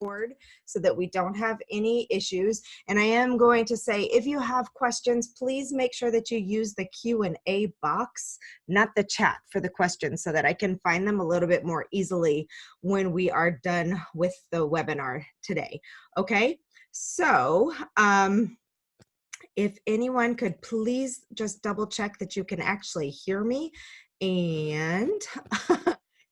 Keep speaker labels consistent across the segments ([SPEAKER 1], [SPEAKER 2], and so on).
[SPEAKER 1] board so that we don't have any issues. And I am going to say, if you have questions, please make sure that you use the Q&A box, not the chat, for the questions so that I can find them a little bit more easily when we are done with the webinar today. Okay, so if anyone could please just double check that you can actually hear me, and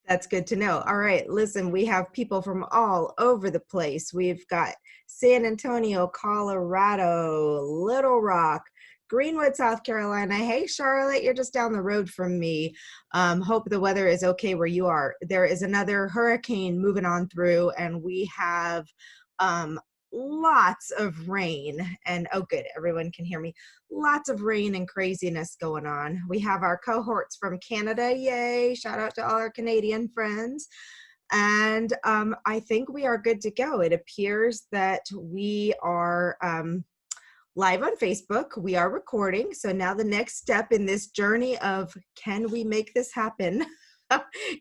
[SPEAKER 1] that's good to know. All right, listen, we have people from all over the place. We've got San Antonio, Colorado, Little Rock, Greenwood, South Carolina. Hey, Charlotte, you're just down the road from me. Hope the weather is okay where you are. There is another hurricane moving on through, and we have lots of rain. And oh, good, everyone can hear me. Lots of rain and craziness going on. We have our cohorts from Canada. Yay! Shout out to all our Canadian friends. And I think we are good to go. It appears that we are live on Facebook. We are recording. So now the next step in this journey of can we make this happen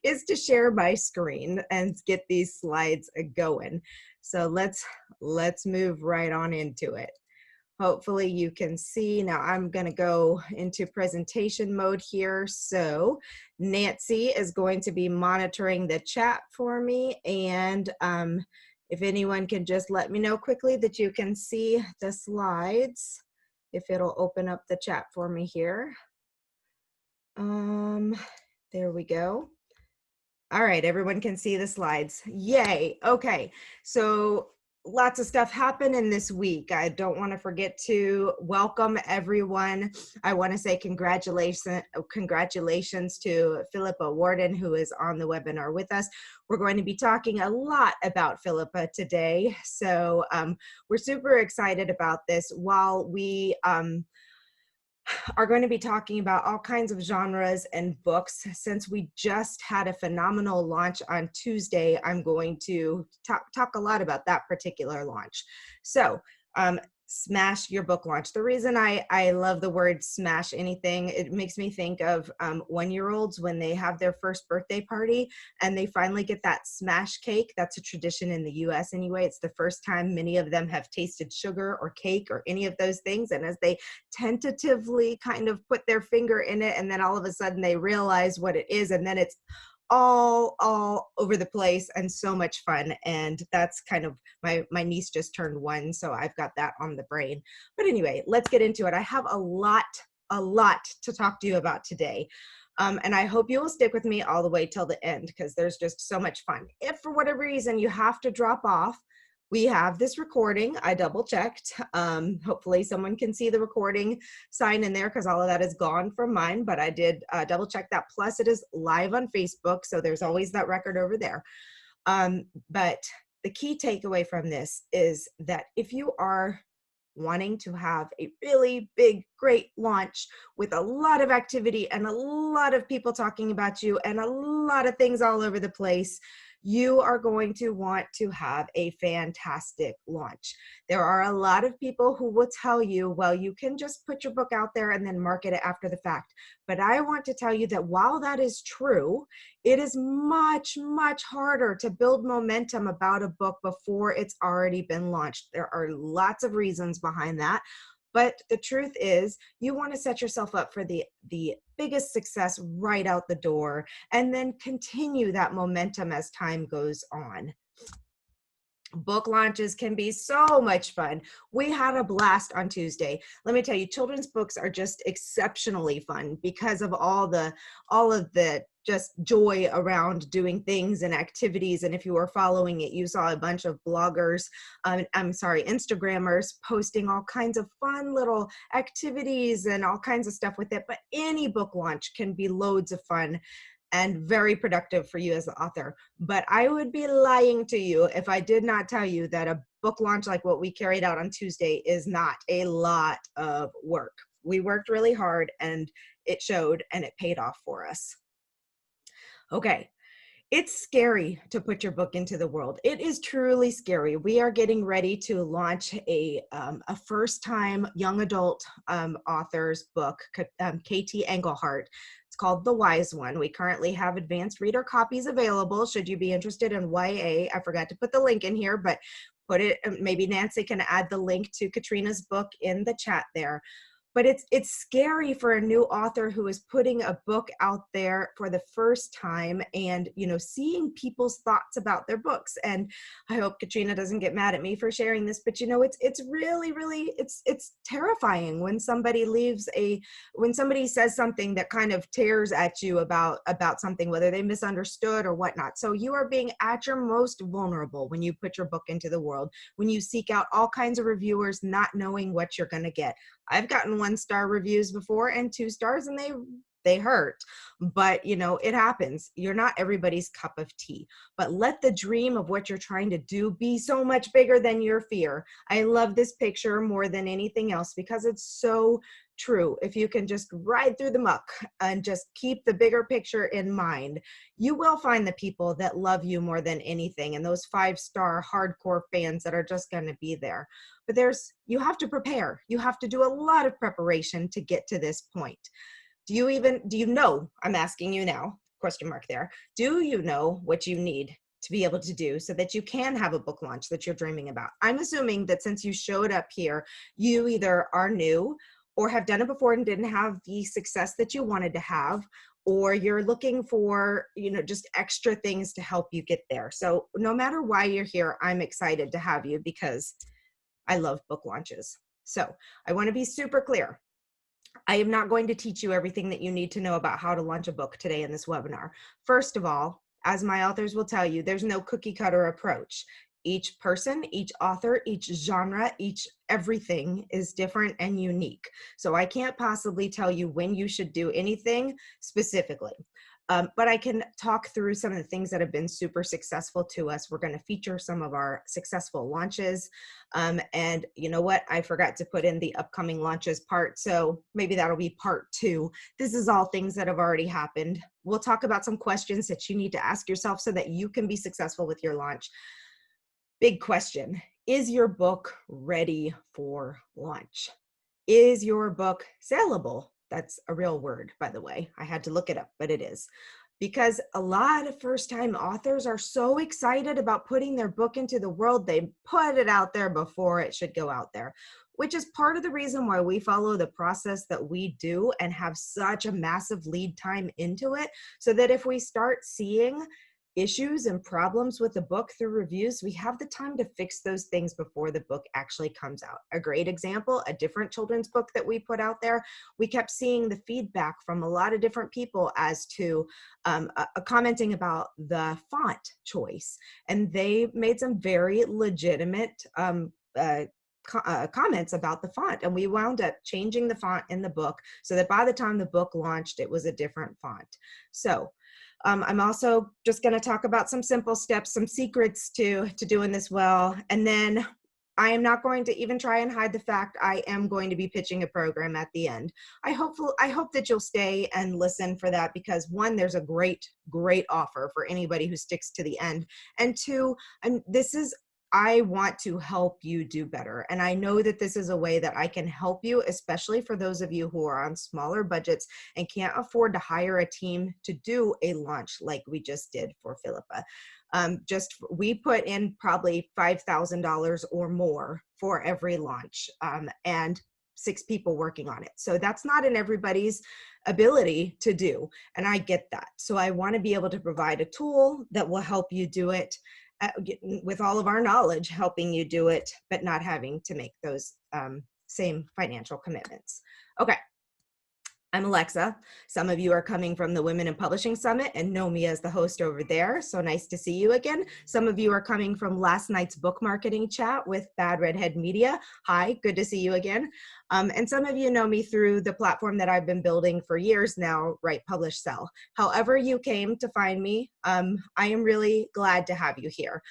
[SPEAKER 1] is to share my screen and get these slides going. So let's move right on into it. Hopefully you can see. Now I'm going to go into presentation mode here. So Nancy is going to be monitoring the chat for me. And if anyone can just let me know quickly that you can see the slides, if it'll open up the chat for me here. There we go. All right, everyone can see the slides. Yay. Okay, so lots of stuff happened in this week. I don't want to forget to welcome everyone. I want to say congratulations to Philippa Warden, who is on the webinar with us. We're going to be talking a lot about Philippa today. So we're super excited about this. While we are going to be talking about all kinds of genres and books. Since we just had a phenomenal launch on Tuesday, I'm going to talk a lot about that particular launch. So smash your book launch. The reason I love the word smash anything, it makes me think of one-year-olds when they have their first birthday party and they finally get that smash cake. That's a tradition in the US anyway. It's the first time many of them have tasted sugar or cake or any of those things. And as they tentatively kind of put their finger in it, and then all of a sudden they realize what it is, and then it's all over the place and so much fun. And that's kind of my niece just turned 1, so I've got that on the brain. But anyway, let's get into it. I have a lot to talk to you about today. And I hope you will stick with me all the way till the end, because there's just so much fun. If for whatever reason you have to drop off, we have this recording. I double checked. Hopefully someone can see the recording sign in there, because all of that is gone from mine, but I did double check that. Plus it is live on Facebook, so there's always that record over there. But the key takeaway from this is that if you are wanting to have a really big, great launch with a lot of activity and a lot of people talking about you and a lot of things all over the place, you are going to want to have a fantastic launch. There are a lot of people who will tell you, well, you can just put your book out there and then market it after the fact. But I want to tell you that while that is true, it is much, much harder to build momentum about a book before it's already been launched. There are lots of reasons behind that. But the truth is, you want to set yourself up for the biggest success right out the door, and then continue that momentum as time goes on. Book launches can be so much fun. We had a blast on Tuesday. Let me tell you, children's books are just exceptionally fun because of all of the just joy around doing things and activities. And if you were following it, you saw a bunch of bloggers, Instagrammers posting all kinds of fun little activities and all kinds of stuff with it. But any book launch can be loads of fun and very productive for you as the author. But I would be lying to you if I did not tell you that a book launch like what we carried out on Tuesday is not a lot of work. We worked really hard and it showed, and it paid off for us. Okay. It's scary to put your book into the world. It is truly scary. We are getting ready to launch a first-time young adult author's book, Katie Engelhardt. It's called The Wise One. We currently have advanced reader copies available should you be interested in YA. I forgot to put the link in here, but put it, maybe Nancy can add the link to Katrina's book in the chat there. But it's scary for a new author who is putting a book out there for the first time and, you know, seeing people's thoughts about their books. And I hope Katrina doesn't get mad at me for sharing this, but you know, it's really it's terrifying when somebody when somebody says something that kind of tears at you about something, whether they misunderstood or whatnot. So you are being at your most vulnerable when you put your book into the world, when you seek out all kinds of reviewers, not knowing what you're going to get. I've gotten 1-star reviews before and 2 stars, and they hurt, but you know, it happens. You're not everybody's cup of tea, but let the dream of what you're trying to do be so much bigger than your fear. I love this picture more than anything else because it's so true. If you can just ride through the muck and just keep the bigger picture in mind, you will find the people that love you more than anything, and those 5-star hardcore fans that are just going to be there. But you have to prepare. You have to do a lot of preparation to get to this point. Do you know, I'm asking you now, question mark there, do you know what you need to be able to do so that you can have a book launch that you're dreaming about? I'm assuming that since you showed up here, you either are new or have done it before and didn't have the success that you wanted to have, or you're looking for, you know, just extra things to help you get there. So no matter why you're here, I'm excited to have you because I love book launches. So I want to be super clear. I am not going to teach you everything that you need to know about how to launch a book today in this webinar. First of all, as my authors will tell you, there's no cookie cutter approach. Each person, each author, each genre, everything is different and unique. So I can't possibly tell you when you should do anything specifically. But I can talk through some of the things that have been super successful to us. We're going to feature some of our successful launches. And you know what? I forgot to put in the upcoming launches part. So maybe that'll be part 2. This is all things that have already happened. We'll talk about some questions that you need to ask yourself so that you can be successful with your launch. Big question. Is your book ready for launch? Is your book saleable? That's a real word, by the way. I had to look it up, but it is. Because a lot of first-time authors are so excited about putting their book into the world, they put it out there before it should go out there, which is part of the reason why we follow the process that we do and have such a massive lead time into it, so that if we start seeing issues and problems with the book through reviews, we have the time to fix those things before the book actually comes out. A great example, a different children's book that we put out there, we kept seeing the feedback from a lot of different people as to commenting about the font choice. And they made some very legitimate comments about the font, and we wound up changing the font in the book so that by the time the book launched, it was a different font. So I'm also just going to talk about some simple steps, some secrets to doing this well. And then I am not going to even try and hide the fact I am going to be pitching a program at the end. I hope that you'll stay and listen for that because 1, there's a great offer for anybody who sticks to the end. And 2, I want to help you do better. And I know that this is a way that I can help you, especially for those of you who are on smaller budgets and can't afford to hire a team to do a launch like we just did for Philippa. We put in probably $5,000 or more for every launch and 6 people working on it. So that's not in everybody's ability to do. And I get that. So I want to be able to provide a tool that will help you do it with all of our knowledge, helping you do it, but not having to make those same financial commitments. Okay. I'm Alexa. Some of you are coming from the Women in Publishing Summit and know me as the host over there. So nice to see you again. Some of you are coming from last night's book marketing chat with Bad Redhead Media. Hi, good to see you again. And some of you know me through the platform that I've been building for years now, Write, Publish, Sell. However you came to find me, I am really glad to have you here.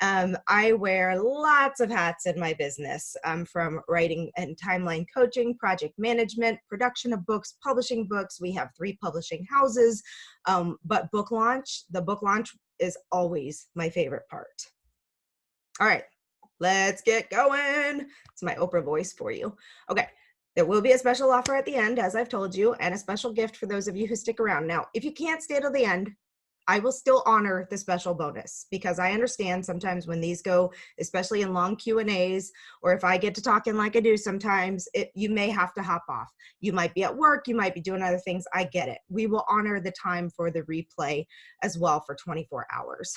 [SPEAKER 1] I wear lots of hats in my business, from writing and timeline coaching, project management, production of books, publishing books. We have 3 publishing houses, but the book launch is always my favorite part. All right, let's get going. It's my Oprah voice for you. Okay. There will be a special offer at the end, as I've told you, and a special gift for those of you who stick around. Now, if you can't stay till the end, I will still honor the special bonus, because I understand sometimes when these go, especially in long Q&As, or if I get to talking like I do sometimes, you may have to hop off. You might be at work, you might be doing other things. I get it. We will honor the time for the replay as well for 24 hours.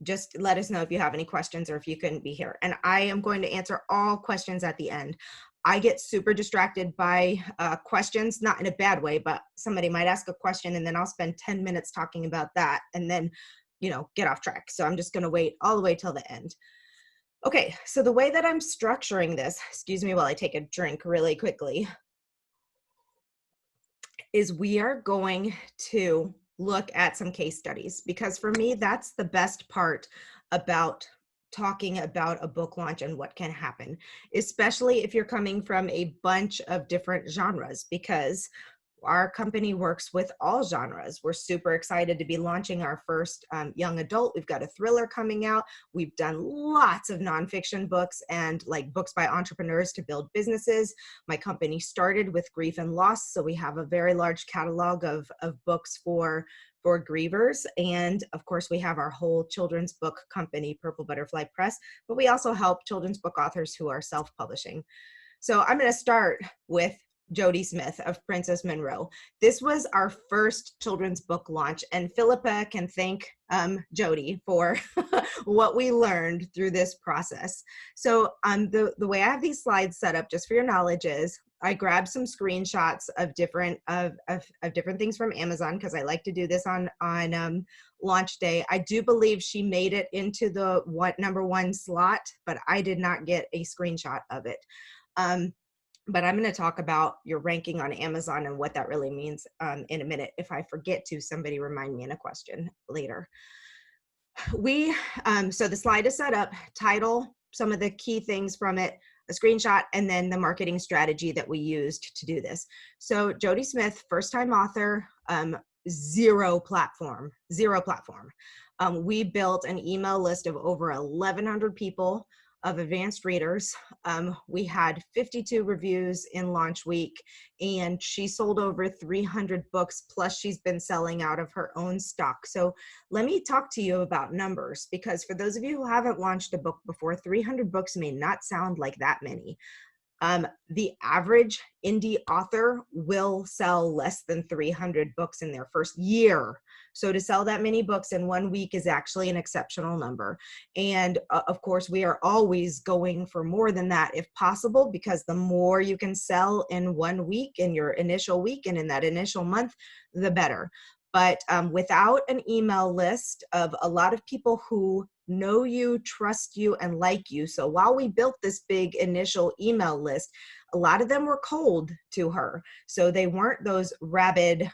[SPEAKER 1] Just let us know if you have any questions or if you couldn't be here. And I am going to answer all questions at the end. I get super distracted by questions, not in a bad way, but somebody might ask a question and then I'll spend 10 minutes talking about that and then, get off track. So I'm just going to wait all the way till the end. Okay, so the way that I'm structuring this, excuse me while I take a drink really quickly, is we are going to look at some case studies, because for me, that's the best part about talking about a book launch and what can happen, especially if you're coming from a bunch of different genres, because our company works with all genres. We're super excited to be launching our first young adult. We've got a thriller coming out. We've done lots of nonfiction books and like books by entrepreneurs to build businesses. My company started with grief and loss, so we have a very large catalog of books for grievers. And of course, we have our whole children's book company, Purple Butterfly Press, but we also help children's book authors who are self-publishing. So I'm going to start with Jody Smith of Princess Monroe. This was our first children's book launch, and Philippa can thank Jody for what we learned through this process. So the way I have these slides set up, just for your knowledge, is I grabbed some screenshots of different things from Amazon, because I like to do this on launch day. I do believe she made it into the number 1 slot, but I did not get a screenshot of it. But I'm going to talk about your ranking on Amazon and what that really means in a minute. If I forget to, somebody remind me in a question later. So the slide is set up, title, some of the key things from it, a screenshot, and then the marketing strategy that we used to do this. So Jody Smith, first-time author, zero platform. We built an email list of over 1,100 people of advanced readers. We had 52 reviews in launch week, and she sold over 300 books, plus she's been selling out of her own stock. So let me talk to you about numbers, because for those of you who haven't launched a book before, 300 books may not sound like that many. The average indie author will sell less than 300 books in their first year. So to sell that many books in 1 week is actually an exceptional number. And of course, we are always going for more than that if possible, because the more you can sell in 1 week, in your initial week and in that initial month, the better. But without an email list of a lot of people who know you, trust you, and like you. So while we built this big initial email list, a lot of them were cold to her. So they weren't those rabid,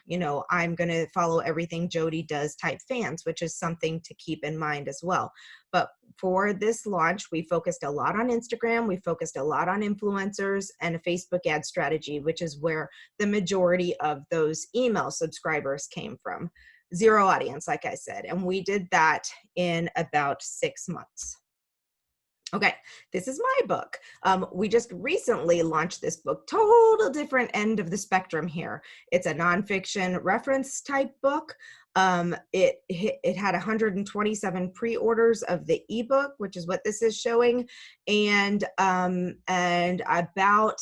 [SPEAKER 1] I'm going to follow everything Jody does type fans, which is something to keep in mind as well. But for this launch, we focused a lot on Instagram. We focused a lot on influencers and a Facebook ad strategy, which is where the majority of those email subscribers came from. Zero audience, like I said, and we did that in about 6 months. Okay, this is my book. We just recently launched this book, total different end of the spectrum here. It's a nonfiction reference type book. It had 127 pre-orders of the ebook, which is what this is showing, and about,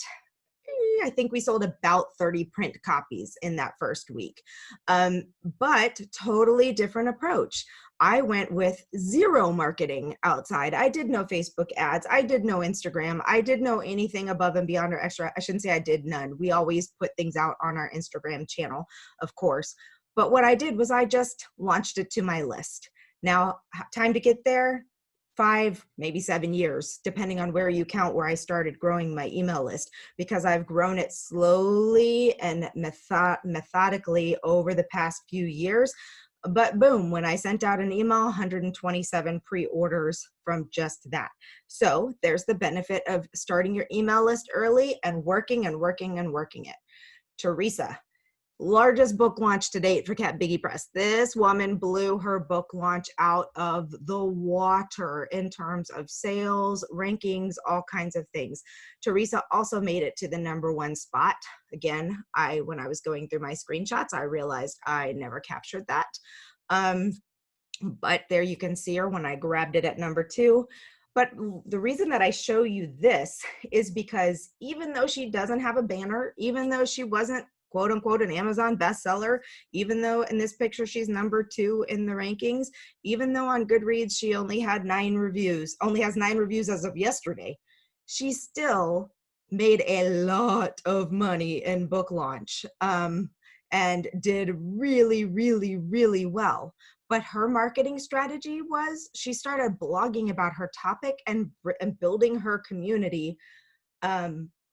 [SPEAKER 1] I think we sold about 30 print copies in that first week. But totally different approach. I went with zero marketing outside. I did no Facebook ads. I did no Instagram. I did no anything above and beyond or extra. I shouldn't say I did none. We always put things out on our Instagram channel, of course. But what I did was I just launched it to my list. Now, time to get there, 5, maybe 7 years, depending on where you count where I started growing my email list, because I've grown it slowly and methodically over the past few years. But boom, when I sent out an email, 127 pre-orders from just that. So there's the benefit of starting your email list early and working and working and working it. Teresa, Largest book launch to date for Cat Biggie Press. This woman blew her book launch out of the water in terms of sales, rankings, all kinds of things. Teresa also made it to the #1 spot. Again, when I was going through my screenshots, I realized I never captured that. But there you can see her when I grabbed it at #2. But the reason that I show you this is because even though she doesn't have a banner, even though she wasn't quote unquote an Amazon bestseller, even though in this picture she's #2 in the rankings, even though on Goodreads she only had 9 reviews, only has 9 reviews as of yesterday, she still made a lot of money in book launch and did really, really, really well. But her marketing strategy was she started blogging about her topic and building her community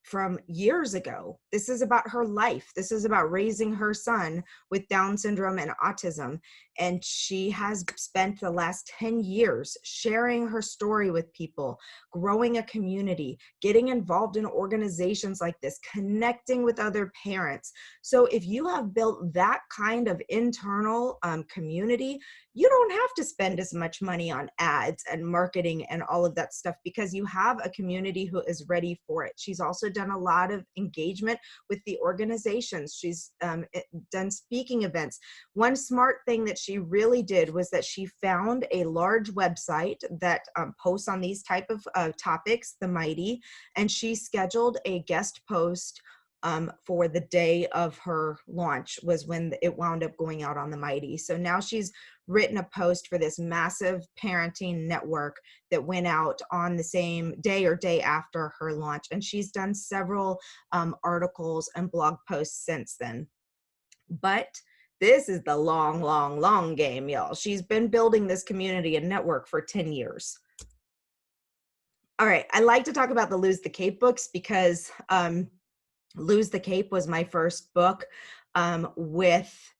[SPEAKER 1] from years ago. This is about her life. This is about raising her son with Down syndrome and autism. And she has spent the last 10 years sharing her story with people, growing a community, getting involved in organizations like this, connecting with other parents. So if you have built that kind of internal community, you don't have to spend as much money on ads and marketing and all of that stuff because you have a community who is ready for it. She's also done a lot of engagement with the organizations. She's done speaking events. One smart thing that she really did was that she found a large website that posts on these type of topics, the Mighty, and she scheduled a guest post for the day of her launch was when it wound up going out on the Mighty. So now she's written a post for this massive parenting network that went out on the same day or day after her launch. And she's done several articles and blog posts since then. But this is the long, long, long game, y'all. She's been building this community and network for 10 years. All right, I like to talk about the Lose the Cape books because Lose the Cape was my first book with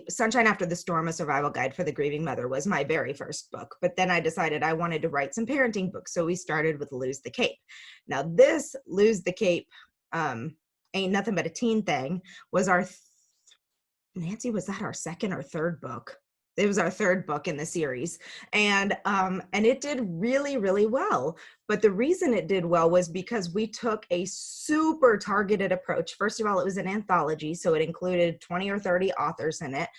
[SPEAKER 1] Sunshine After the Storm, A Survival Guide for the Grieving Mother was my very first book. But then I decided I wanted to write some parenting books. So we started with Lose the Cape. Now this Lose the Cape, Ain't Nothing But a Teen Thing was Nancy, was that our second or third book? It was our third book in the series. And it did really, really well. But the reason it did well was because we took a super targeted approach. First of all, it was an anthology, so it included 20 or 30 authors in it.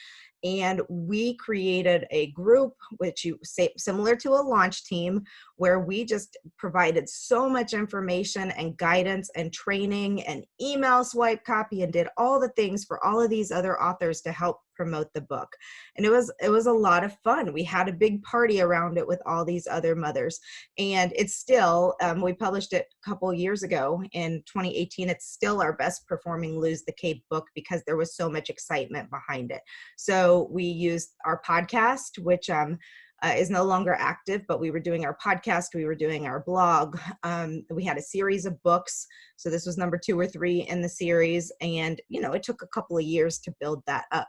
[SPEAKER 1] And we created a group, which you say similar to a launch team, where we just provided so much information and guidance and training and email swipe copy and did all the things for all of these other authors to help promote the book. And it was a lot of fun. We had a big party around it with all these other mothers. And it's still, we published it a couple of years ago in 2018. It's still our best performing Lose the Cape book because there was so much excitement behind it. So we used our podcast, which is no longer active, but we were doing our podcast, we were doing our blog. We had a series of books. So this was number 2 or 3 in the series. And, it took a couple of years to build that up.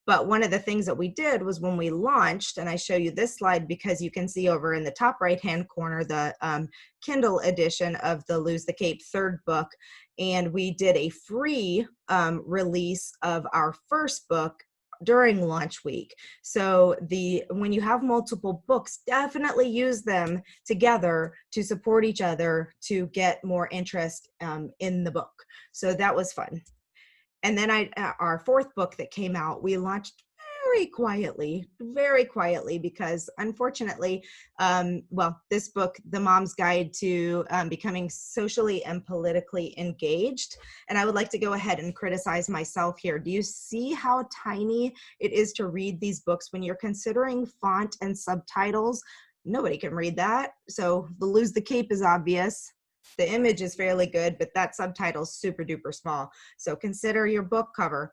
[SPEAKER 1] But one of the things that we did was when we launched, and I show you this slide because you can see over in the top right-hand corner, the Kindle edition of the Lose the Cape third book. And we did a free release of our first book during launch week. So when you have multiple books, definitely use them together to support each other to get more interest in the book. So that was fun. And then our fourth book that came out, we launched very quietly because unfortunately, this book, The Mom's Guide to Becoming Socially and Politically Engaged. And I would like to go ahead and criticize myself here. Do you see how tiny it is to read these books when you're considering font and subtitles? Nobody can read that. So the Lose the Cape is obvious. The image is fairly good, but that subtitle is super duper small. So consider your book cover.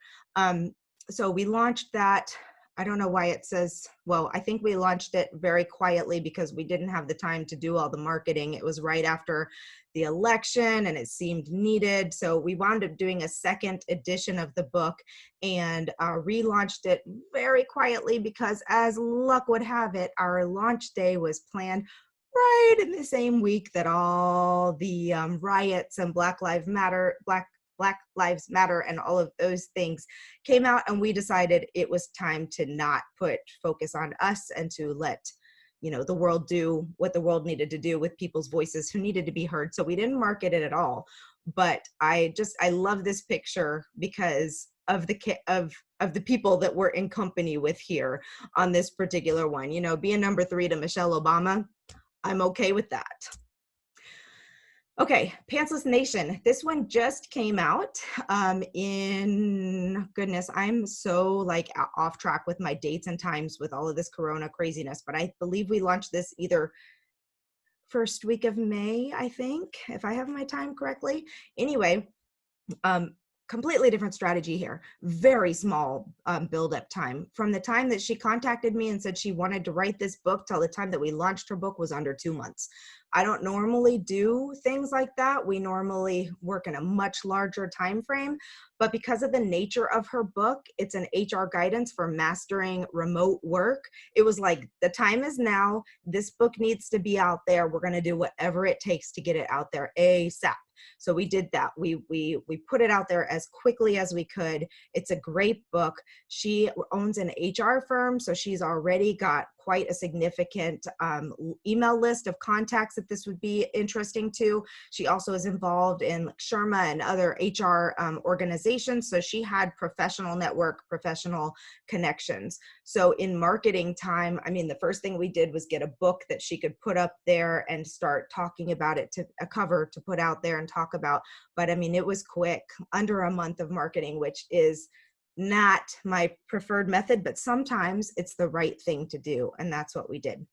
[SPEAKER 1] So we launched that. I don't know why it says, I think we launched it very quietly because we didn't have the time to do all the marketing. It was right after the election and it seemed needed. So we wound up doing a second edition of the book and relaunched it very quietly because, as luck would have it, our launch day was planned right in the same week that all the riots and Black Black Lives Matter and all of those things came out, and we decided it was time to not put focus on us and to let the world do what the world needed to do with people's voices who needed to be heard. So we didn't market it at all. But I love this picture because of the people that we're in company with here on this particular one. Being number 3 to Michelle Obama, I'm okay with that. Okay, Pantsless Nation. This one just came out goodness, I'm so off track with my dates and times with all of this Corona craziness, but I believe we launched this either first week of May, I think, if I have my time correctly. Anyway, completely different strategy here. Very small build-up time. From the time that she contacted me and said she wanted to write this book till the time that we launched her book was under 2 months. I don't normally do things like that. We normally work in a much larger time frame, but because of the nature of her book, it's an HR guidance for mastering remote work. It was like, the time is now. This book needs to be out there. We're going to do whatever it takes to get it out there ASAP. So we did that. We put it out there as quickly as we could. It's a great book. She owns an HR firm, so she's already got quite a significant email list of contacts that this would be interesting to. She also is involved in Sherma and other HR organizations, so she had professional network, professional connections. So in marketing time, I mean, the first thing we did was get a book that she could put up there and start talking about it, to a cover to put out there and talk about. But I mean, it was quick, under a month of marketing, which is not my preferred method, but sometimes it's the right thing to do. And that's what we did.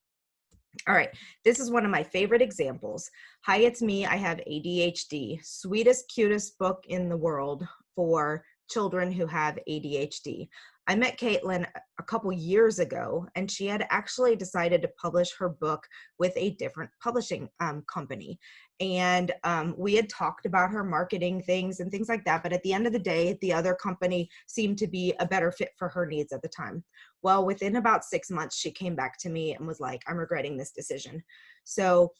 [SPEAKER 1] All right, this is one of my favorite examples. Hi, it's me. I have ADHD. Sweetest, cutest book in the world for children who have ADHD. I met Caitlin a couple years ago, and she had actually decided to publish her book with a different publishing company. And we had talked about her marketing things and things like that. But at the end of the day, the other company seemed to be a better fit for her needs at the time. Well, within about 6 months, she came back to me and was like, I'm regretting this decision. So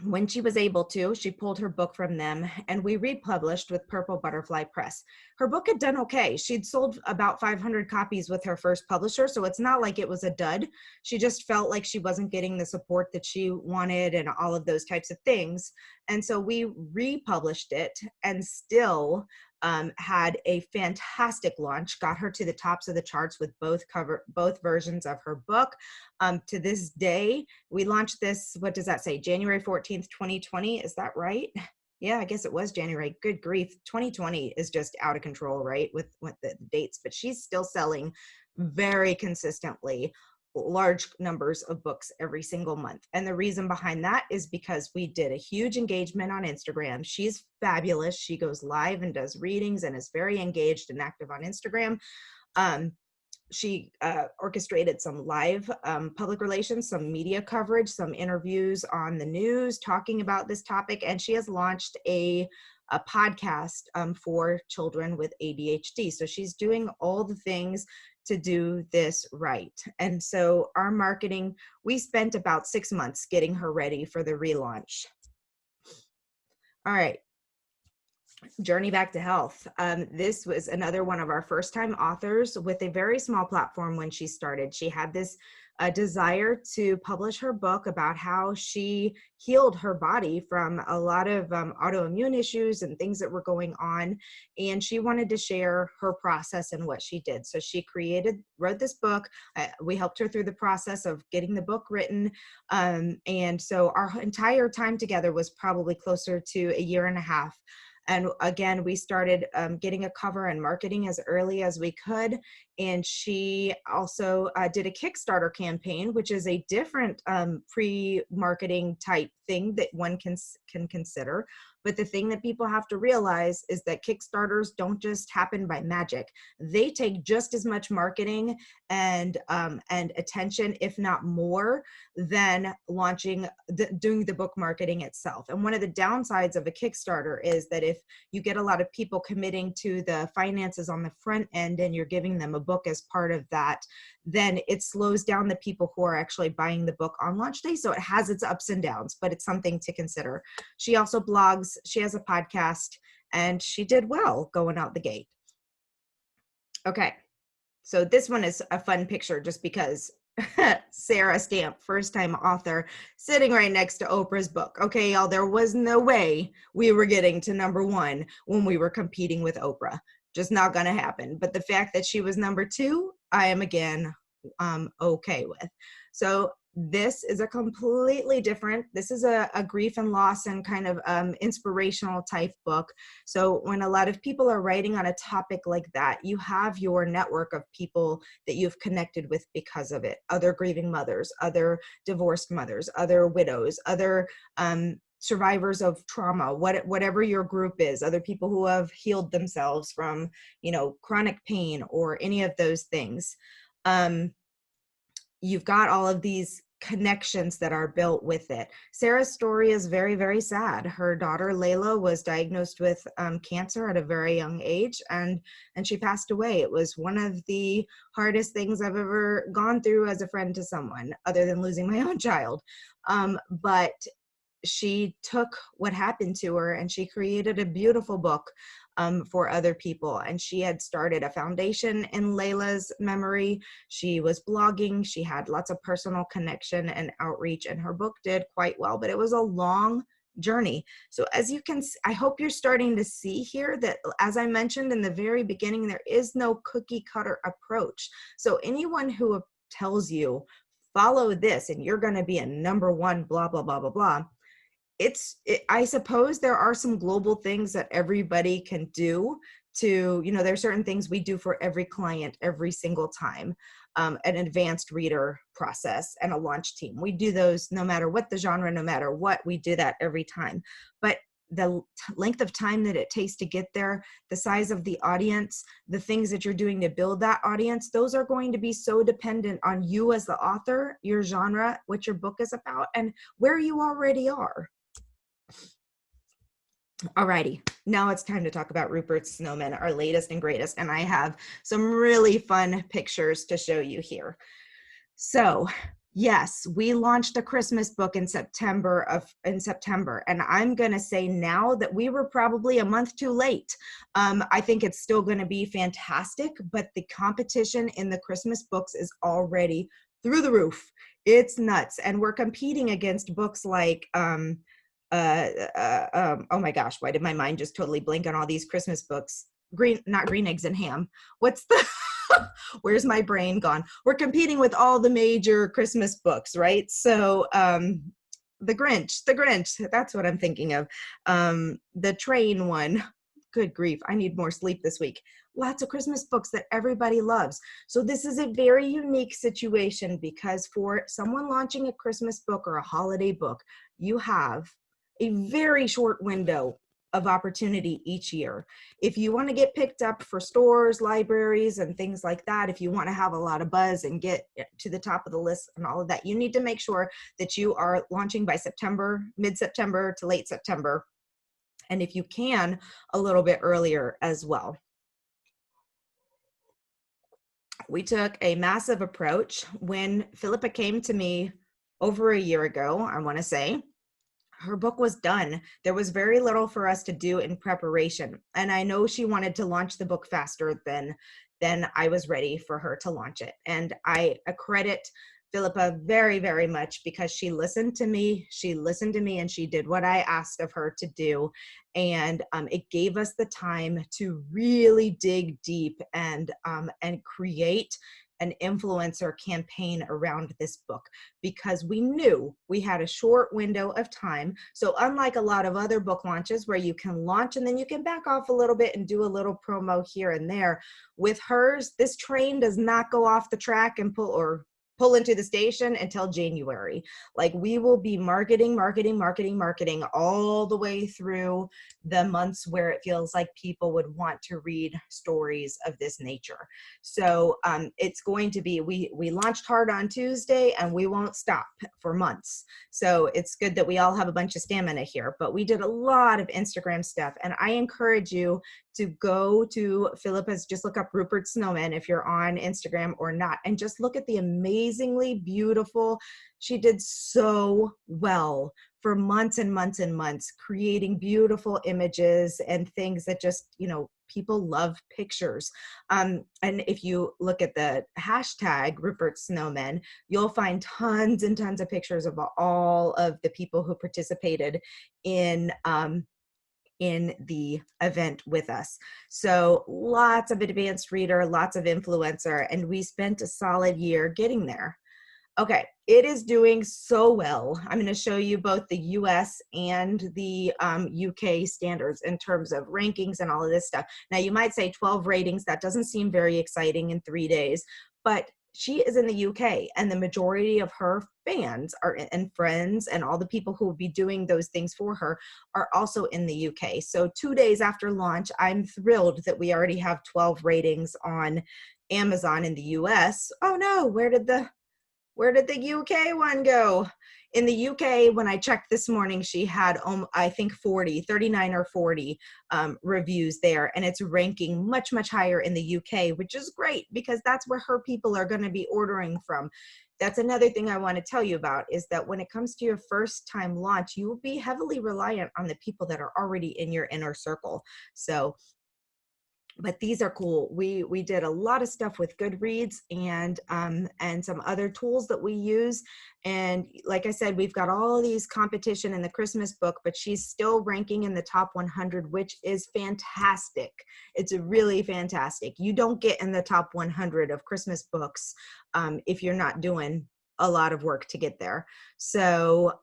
[SPEAKER 1] when she was able to, she pulled her book from them and we republished with Purple Butterfly Press. Her book had done okay. She'd sold about 500 copies with her first publisher, so it's not like it was a dud. She just felt like she wasn't getting the support that she wanted and all of those types of things. And so we republished it and still had a fantastic launch, got her to the tops of the charts with both versions of her book. To this day, we launched this, what does that say? January 14th, 2020. Is that right? Yeah, I guess it was January. Good grief. 2020 is just out of control, right? With the dates, but she's still selling very consistently large numbers of books every single month. And the reason behind that is because we did a huge engagement on Instagram. She's fabulous. She goes live and does readings and is very engaged and active on Instagram. She orchestrated some live public relations, some media coverage, some interviews on the news talking about this topic. And she has launched a podcast for children with ADHD. So she's doing all the things to do this right. And so our marketing, we spent about 6 months getting her ready for the relaunch. All right. Journey Back to Health. This was another one of our first time authors with a very small platform when she started. She had this desire to publish her book about how she healed her body from a lot of autoimmune issues and things that were going on. And she wanted to share her process and what she did. So she wrote this book. We helped her through the process of getting the book written. And so our entire time together was probably closer to a year and a half. And again, we started getting a cover and marketing as early as we could. And she also did a Kickstarter campaign, which is a different pre-marketing type thing that one can consider. But the thing that people have to realize is that Kickstarters don't just happen by magic. They take just as much marketing and attention, if not more, than doing the book marketing itself. And one of the downsides of a Kickstarter is that if you get a lot of people committing to the finances on the front end and you're giving them a book as part of that, then it slows down the people who are actually buying the book on launch day. So it has its ups and downs, but it's something to consider. She also blogs. She has a podcast. and she did well going out the gate. Okay, so this one is a fun picture just because Sarah Stamp, first time author, sitting right next to Oprah's book. Okay, y'all, there was no way we were getting to #1 when we were competing with Oprah. Just not gonna happen. But the fact that she was #2, I am again okay with. So this is a completely different, this is a grief and loss and kind of inspirational type book. So when a lot of people are writing on a topic like that, you have your network of people that you've connected with because of it. Other grieving mothers, other divorced mothers, other widows, other survivors of trauma, whatever your group is, other people who have healed themselves from, you know, chronic pain or any of those things. You've got all of these connections that are built with it. Sarah's story is very, very sad. Her daughter Layla was diagnosed with cancer at a very young age, and she passed away. It was one of the hardest things I've ever gone through as a friend to someone, other than losing my own child. But she took what happened to her and she created a beautiful book for other people. And she had started a foundation in Layla's memory. She was blogging. She had lots of personal connection and outreach, and her book did quite well, but it was a long journey. So as you can, I hope you're starting to see here that, as I mentioned in the very beginning, there is no cookie cutter approach. So anyone who tells you, follow this and you're going to be a #1, blah, blah, blah, blah, blah. I suppose there are some global things that everybody can do to, you know, there are certain things we do for every client every single time. An advanced reader process and a launch team. We do those no matter what the genre, no matter what, we do that every time. But the length of time that it takes to get there, the size of the audience, the things that you're doing to build that audience, those are going to be so dependent on you as the author, your genre, what your book is about, and where you already are. Alrighty, now it's time to talk about Rupert Snowman, our latest and greatest, and I have some really fun pictures to show you here. So yes, we launched a Christmas book in September, and I'm gonna say now that we were probably a month too late. I think it's still gonna be fantastic, but the competition in the Christmas books is already through the roof. It's nuts, and we're competing against books like oh my gosh, why did my mind just totally blank on all these Christmas books? Not Green Eggs and Ham. What's the, where's my brain gone? We're competing with all the major Christmas books, right? So the Grinch, that's what I'm thinking of. The train one, good grief, I need more sleep this week. Lots of Christmas books that everybody loves. So this is a very unique situation because for someone launching a Christmas book or a holiday book, you have a very short window of opportunity each year. If you want to get picked up for stores, libraries, and things like that, if you want to have a lot of buzz and get to the top of the list and all of that, you need to make sure that you are launching by September, mid-September to late September. And if you can, a little bit earlier as well. We took a massive approach. When Philippa came to me over a year ago, I want to say, her book was done. There was very little for us to do in preparation. And I know she wanted to launch the book faster than I was ready for her to launch it. And I accredit Philippa very, very much because she listened to me. She listened to me and she did what I asked of her to do. And it gave us the time to really dig deep and create an influencer campaign around this book because we knew we had a short window of time. So unlike a lot of other book launches where you can launch and then you can back off a little bit and do a little promo here and there, with hers, this train does not go off the track and pull into the station until January. Like we will be marketing all the way through the months where it feels like people would want to read stories of this nature. So it's going to be, we launched hard on Tuesday and we won't stop for months. So it's good that we all have a bunch of stamina here, but we did a lot of Instagram stuff. And I encourage you to go to Philippa's, just look up Rupert Snowman if you're on Instagram or not, and just look at the amazingly beautiful, she did so well for months and months and months, creating beautiful images and things that just, you know, people love pictures. And if you look at the hashtag Rupert Snowman, you'll find tons and tons of pictures of all of the people who participated in the event with us. So lots of advanced reader, lots of influencer, and we spent a solid year getting there. Okay, it is doing so well. I'm going to show you both the US and the UK standards in terms of rankings and all of this stuff. Now, you might say 12 ratings. That doesn't seem very exciting in 3 days, but she is in the UK, and the majority of her fans are and friends and all the people who will be doing those things for her are also in the UK. So 2 days after launch, I'm thrilled that we already have 12 ratings on Amazon in the US. Oh no, where did the UK one go? In the UK, when I checked this morning, she had, I think 39 or 40 reviews there, and it's ranking much, much higher in the UK, which is great because that's where her people are going to be ordering from. That's another thing I want to tell you about, is that when it comes to your first time launch, you will be heavily reliant on the people that are already in your inner circle. So, but these are cool. We did a lot of stuff with Goodreads and some other tools that we use. And like I said, we've got all these competition in the Christmas book, but she's still ranking in the top 100, which is fantastic. It's really fantastic. You don't get in the top 100 of Christmas books if you're not doing a lot of work to get there. So,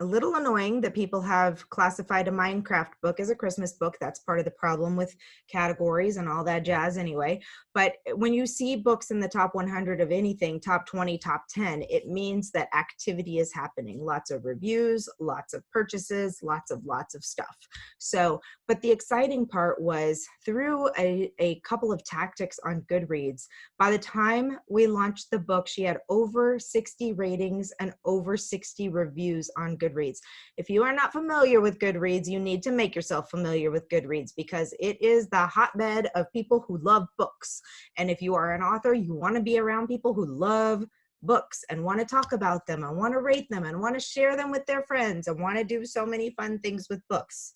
[SPEAKER 1] a little annoying that people have classified a Minecraft book as a Christmas book. That's part of the problem with categories and all that jazz anyway. But when you see books in the top 100 of anything, top 20, top 10, it means that activity is happening. Lots of reviews, lots of purchases, lots of stuff. So, but the exciting part was through a couple of tactics on Goodreads, by the time we launched the book, she had over 60 ratings and over 60 reviews on Goodreads. If you are not familiar with Goodreads, you need to make yourself familiar with Goodreads because it is the hotbed of people who love books. And if you are an author, you want to be around people who love books and want to talk about them and want to rate them and want to share them with their friends and want to do so many fun things with books.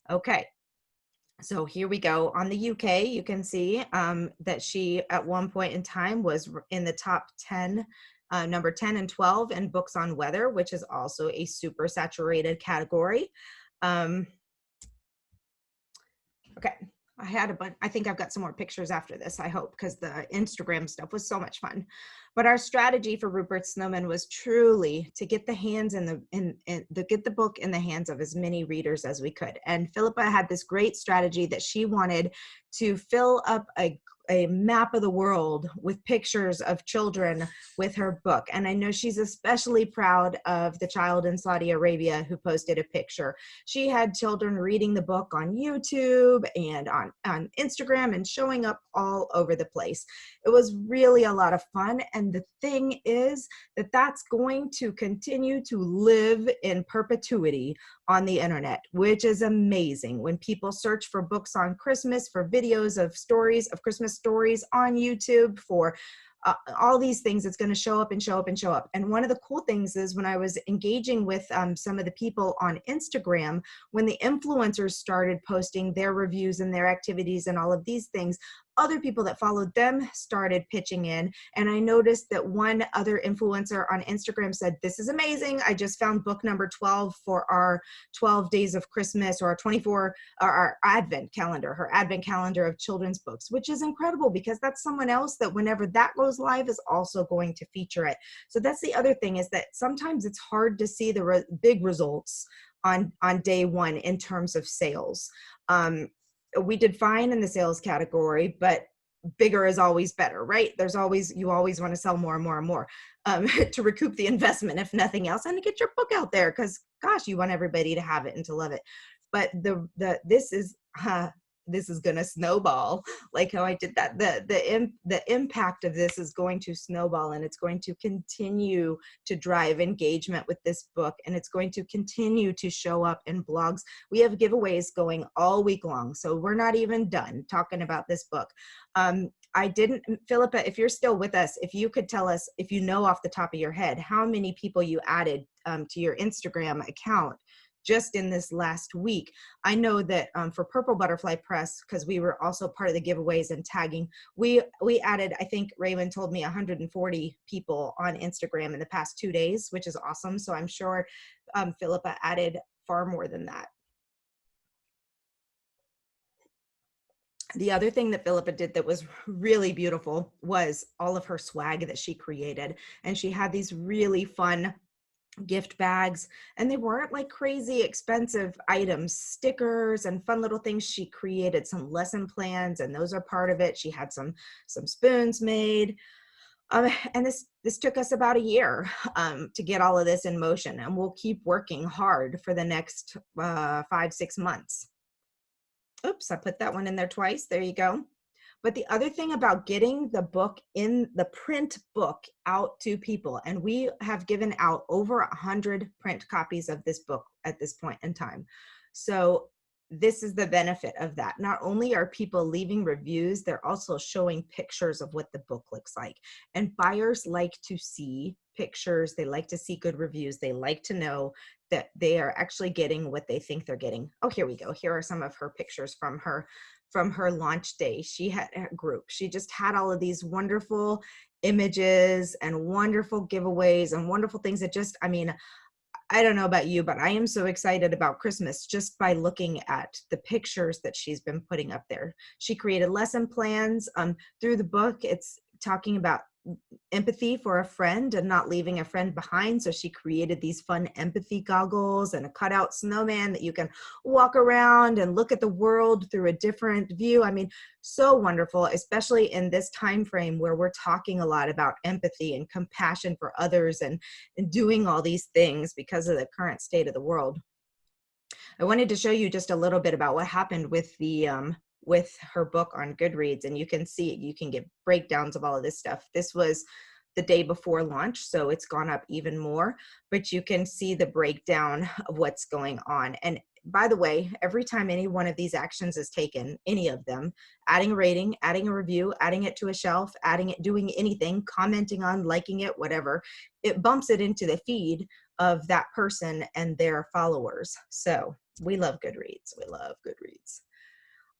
[SPEAKER 1] Okay. So here we go. On the UK, you can see that she at one point in time was in the top 10, number 10 and 12 in books on weather, which is also a super saturated category. Okay, I had a bunch. I think I've got some more pictures after this, I hope, because the Instagram stuff was so much fun. But our strategy for Rupert Snowman was truly to get the get the book in the hands of as many readers as we could. And Philippa had this great strategy that she wanted to fill up a map of the world with pictures of children with her book. And I know she's especially proud of the child in Saudi Arabia who posted a picture. She had children reading the book on YouTube and on Instagram and showing up all over the place. It was really a lot of fun. And the thing is that that's going to continue to live in perpetuity on the internet, which is amazing. When people search for books on Christmas, for videos of stories, of Christmas stories on YouTube, for all these things, it's going to show up and show up and show up. And one of the cool things is when I was engaging with some of the people on Instagram, when the influencers started posting their reviews and their activities and all of these things, other people that followed them started pitching in. And I noticed that one other influencer on Instagram said, "This is amazing. I just found book number 12 for our 12 days of Christmas, or our 24, or our advent calendar, her advent calendar of children's books," which is incredible because that's someone else that whenever that goes live is also going to feature it. So that's the other thing, is that sometimes it's hard to see the big results on day one in terms of sales. We did fine in the sales category, but bigger is always better, right? You always want to sell more and more and more to recoup the investment, if nothing else, and to get your book out there because, gosh, you want everybody to have it and to love it. But this is going to snowball, like how I did that. The impact of this is going to snowball, and it's going to continue to drive engagement with this book, and it's going to continue to show up in blogs. We have giveaways going all week long, so we're not even done talking about this book. I didn't, Philippa, if you're still with us, if you could tell us, if you know off the top of your head, how many people you added to your Instagram account just in this last week. I know that for Purple Butterfly Press, because we were also part of the giveaways and tagging, we added, I think Raymond told me 140 people on Instagram in the past 2 days, which is awesome. So I'm sure Philippa added far more than that. The other thing that Philippa did that was really beautiful was all of her swag that she created. And she had these really fun gift bags, and they weren't like crazy expensive items, stickers and fun little things. She created some lesson plans, and those are part of it. She had some spoons made. And this took us about a year to get all of this in motion, and we'll keep working hard for the next 5-6 months. Oops, I put that one in there twice. There you go. But the other thing about getting the book in the print book out to people, and we have given out over 100 print copies of this book at this point in time. So this is the benefit of that. Not only are people leaving reviews, they're also showing pictures of what the book looks like. And buyers like to see pictures. They like to see good reviews. They like to know that they are actually getting what they think they're getting. Oh, here we go. Here are some of her pictures from her launch day. She had a group. She just had all of these wonderful images and wonderful giveaways and wonderful things that just, I mean, I don't know about you, but I am so excited about Christmas just by looking at the pictures that she's been putting up there. She created lesson plans through the book. It's talking about empathy for a friend and not leaving a friend behind. So she created these fun empathy goggles and a cutout snowman that you can walk around and look at the world through a different view. I mean, so wonderful, especially in this time frame where we're talking a lot about empathy and compassion for others and doing all these things because of the current state of the world. I wanted to show you just a little bit about what happened with the with her book on Goodreads, and you can see, you can get breakdowns of all of this stuff. This was the day before launch, so it's gone up even more, but you can see the breakdown of what's going on. And by the way, every time any one of these actions is taken, any of them, adding a rating, adding a review, adding it to a shelf, adding it, doing anything, commenting on, liking it, whatever, it bumps it into the feed of that person and their followers. So we love Goodreads. We love Goodreads.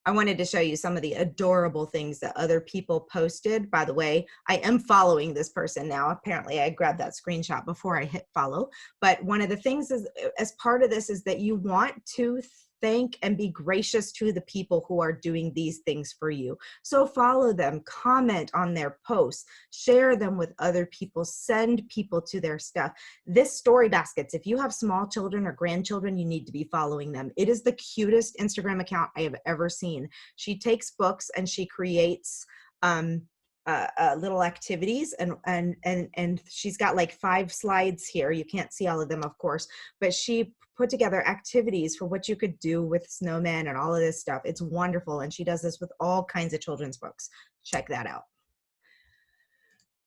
[SPEAKER 1] I wanted to show you some of the adorable things that other people posted. By the way, I am following this person now. Apparently I grabbed that screenshot before I hit follow. But one of the things is, as part of this, is that you want to thank and be gracious to the people who are doing these things for you. So follow them, comment on their posts, share them with other people, send people to their stuff. This Story Baskets, if you have small children or grandchildren, you need to be following them. It is the cutest Instagram account I have ever seen. She takes books and she creates little activities, and she's got like 5 slides here. You can't see all of them, of course, but she put together activities for what you could do with snowmen and all of this stuff. It's wonderful, and she does this with all kinds of children's books. Check that out.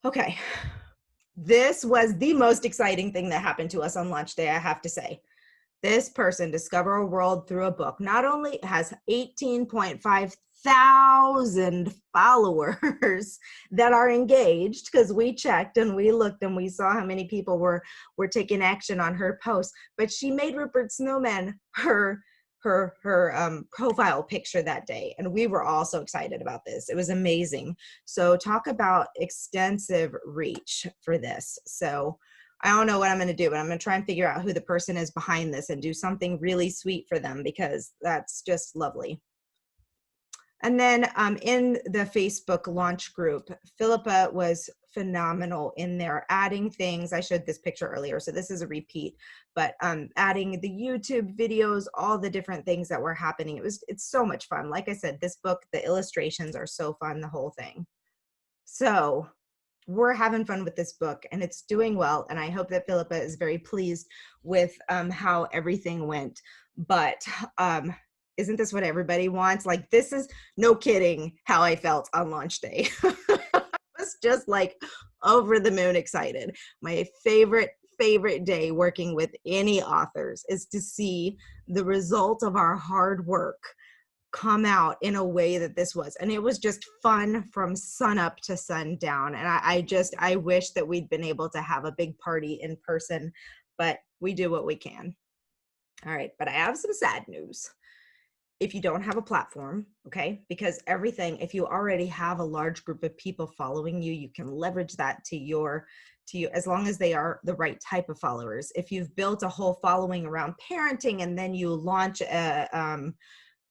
[SPEAKER 1] Okay, this was the most exciting thing that happened to us on launch day, I have to say. This person, Discover a World Through a Book, not only has 18.5 thousand followers that are engaged, because we checked and we looked and we saw how many people were taking action on her post, but she made Rupert Snowman her profile picture that day, and we were all so excited about this. It was amazing. So talk about extensive reach for this. So I don't know what I'm going to do, but I'm going to try and figure out who the person is behind this and do something really sweet for them, because that's just lovely. And then in the Facebook launch group, Philippa was phenomenal in there, adding things. I showed this picture earlier, so this is a repeat, but adding the YouTube videos, all the different things that were happening. It's so much fun. Like I said, this book, the illustrations are so fun, the whole thing. So we're having fun with this book, and it's doing well. And I hope that Philippa is very pleased with how everything went. But isn't this what everybody wants? Like, this is, no kidding, how I felt on launch day. I was just like over the moon excited. My favorite day working with any authors is to see the result of our hard work come out in a way that this was. And it was just fun from sun up to sundown. And I wish that we'd been able to have a big party in person, but we do what we can. All right, but I have some sad news. If you don't have a platform, okay, because everything, if you already have a large group of people following you, you can leverage that to you, as long as they are the right type of followers. If you've built a whole following around parenting and then you launch a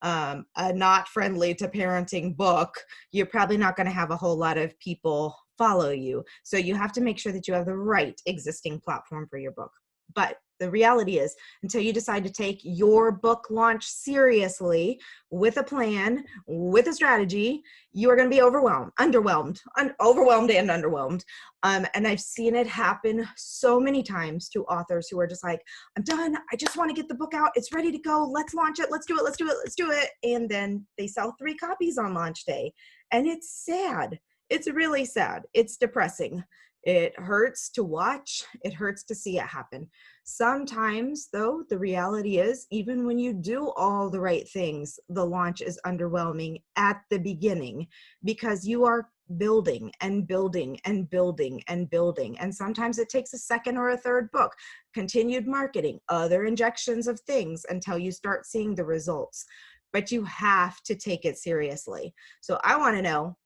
[SPEAKER 1] not friendly to parenting book, you're probably not going to have a whole lot of people follow you. So you have to make sure that you have the right existing platform for your book. But the reality is, until you decide to take your book launch seriously with a plan, with a strategy, you are going to be overwhelmed and underwhelmed. And I've seen it happen so many times to authors who are just like, I'm done. I just want to get the book out. It's ready to go. Let's launch it. Let's do it. And then they sell 3 copies on launch day. And it's sad. It's really sad. It's depressing. It hurts to watch. It hurts to see it happen. Sometimes, though, the reality is, even when you do all the right things, the launch is underwhelming at the beginning because you are building and building and building and building. And sometimes it takes a second or a third book, continued marketing, other injections of things until you start seeing the results. But you have to take it seriously. So I want to know,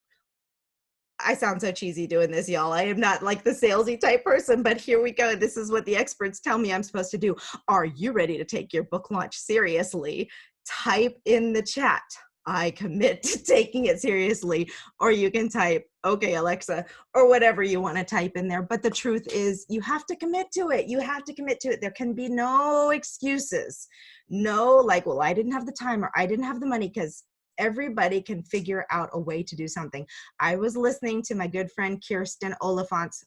[SPEAKER 1] I sound so cheesy doing this, y'all. I am not like the salesy type person, but here we go. This is what the experts tell me I'm supposed to do. Are you ready to take your book launch seriously? Type in the chat, I commit to taking it seriously. Or you can type, okay, Alexa, or whatever you want to type in there. But the truth is, you have to commit to it. You have to commit to it. There can be no excuses. No, like, well, I didn't have the time or I didn't have the money, because everybody can figure out a way to do something. I was listening to my good friend Kirsten Oliphant's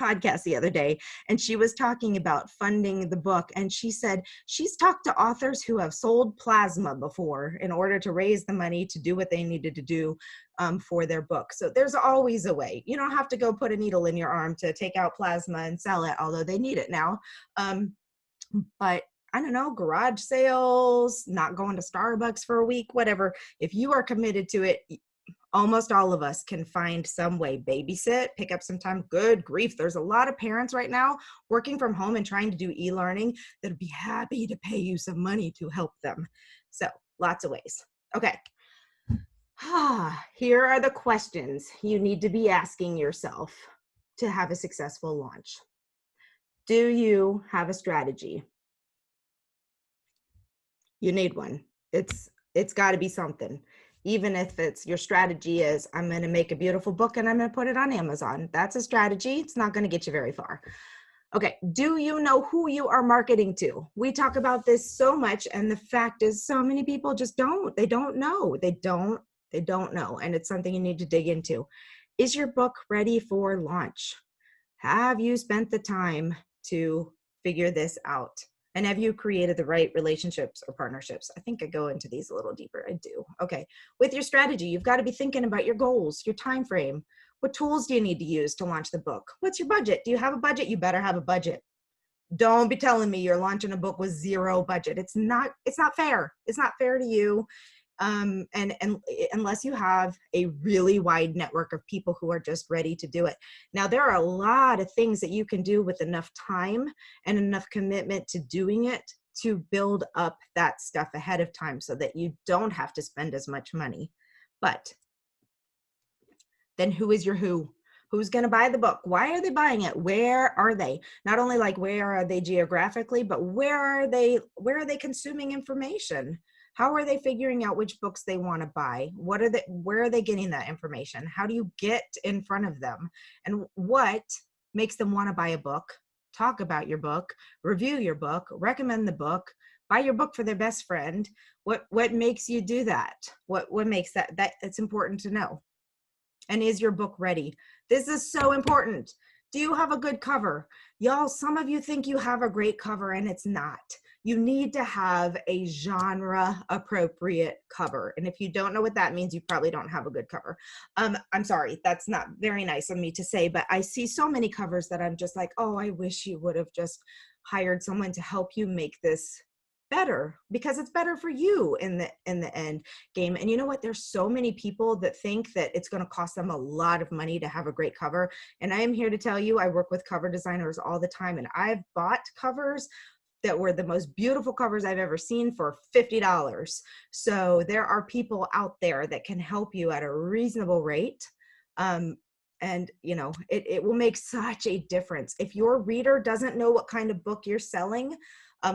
[SPEAKER 1] podcast the other day, and she was talking about funding the book. And she said she's talked to authors who have sold plasma before in order to raise the money to do what they needed to do for their book. So there's always a way. You don't have to go put a needle in your arm to take out plasma and sell it, although they need it now. But I don't know, garage sales, not going to Starbucks for a week, whatever. If you are committed to it, almost all of us can find some way. Babysit, pick up some time. Good grief. There's a lot of parents right now working from home and trying to do e-learning that'd be happy to pay you some money to help them. So lots of ways. Okay. Here are the questions you need to be asking yourself to have a successful launch. Do you have a strategy? You need one. It's got to be something. Even if it's your strategy is, I'm going to make a beautiful book and I'm going to put it on Amazon. That's a strategy. It's not going to get you very far. Okay. Do you know who you are marketing to? We talk about this so much, and the fact is, so many people just don't. They don't know. They don't know. And it's something you need to dig into. Is your book ready for launch? Have you spent the time to figure this out? And have you created the right relationships or partnerships? I think I go into these a little deeper. I do. Okay. With your strategy, you've got to be thinking about your goals, your time frame. What tools do you need to use to launch the book? What's your budget? Do you have a budget? You better have a budget. Don't be telling me you're launching a book with zero budget. It's not fair. It's not fair to you. And unless you have a really wide network of people who are just ready to do it. Now, there are a lot of things that you can do with enough time and enough commitment to doing it to build up that stuff ahead of time so that you don't have to spend as much money. But then who is your who? Who's going to buy the book? Why are they buying it? Where are they? Not only like where are they geographically, but where are they consuming information? How are they figuring out which books they want to buy? Where are they getting that information? How do you get in front of them? And what makes them want to buy a book, talk about your book, review your book, recommend the book, buy your book for their best friend? What makes you do that? What makes that it's important to know. And is your book ready? This is so important. Do you have a good cover? Y'all, some of you think you have a great cover and it's not. You need to have a genre appropriate cover. And if you don't know what that means, you probably don't have a good cover. I'm sorry, that's not very nice of me to say, but I see so many covers that I'm just like, oh, I wish you would have just hired someone to help you make this better, because it's better for you in the end game. And you know what? There's so many people that think that it's going to cost them a lot of money to have a great cover. And I am here to tell you, I work with cover designers all the time, and I've bought covers that were the most beautiful covers I've ever seen for $50. So there are people out there that can help you at a reasonable rate. And you know, it will make such a difference. If your reader doesn't know what kind of book you're selling,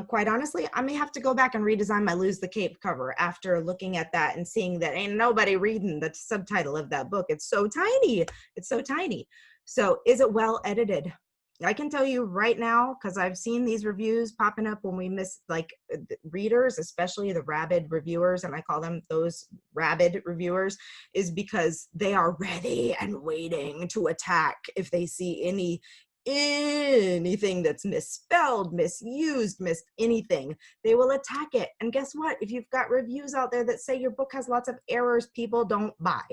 [SPEAKER 1] quite honestly, I may have to go back and redesign my Lose the Cape cover after looking at that and seeing that ain't nobody reading the subtitle of that book. It's so tiny. It's so tiny. So is it well edited? I can tell you right now, because I've seen these reviews popping up when we miss, like, readers, especially the rabid reviewers, and I call them those rabid reviewers, is because they are ready and waiting to attack if they see anything that's misspelled, misused, missed anything. They will attack it. And guess what? If you've got reviews out there that say your book has lots of errors, people don't buy.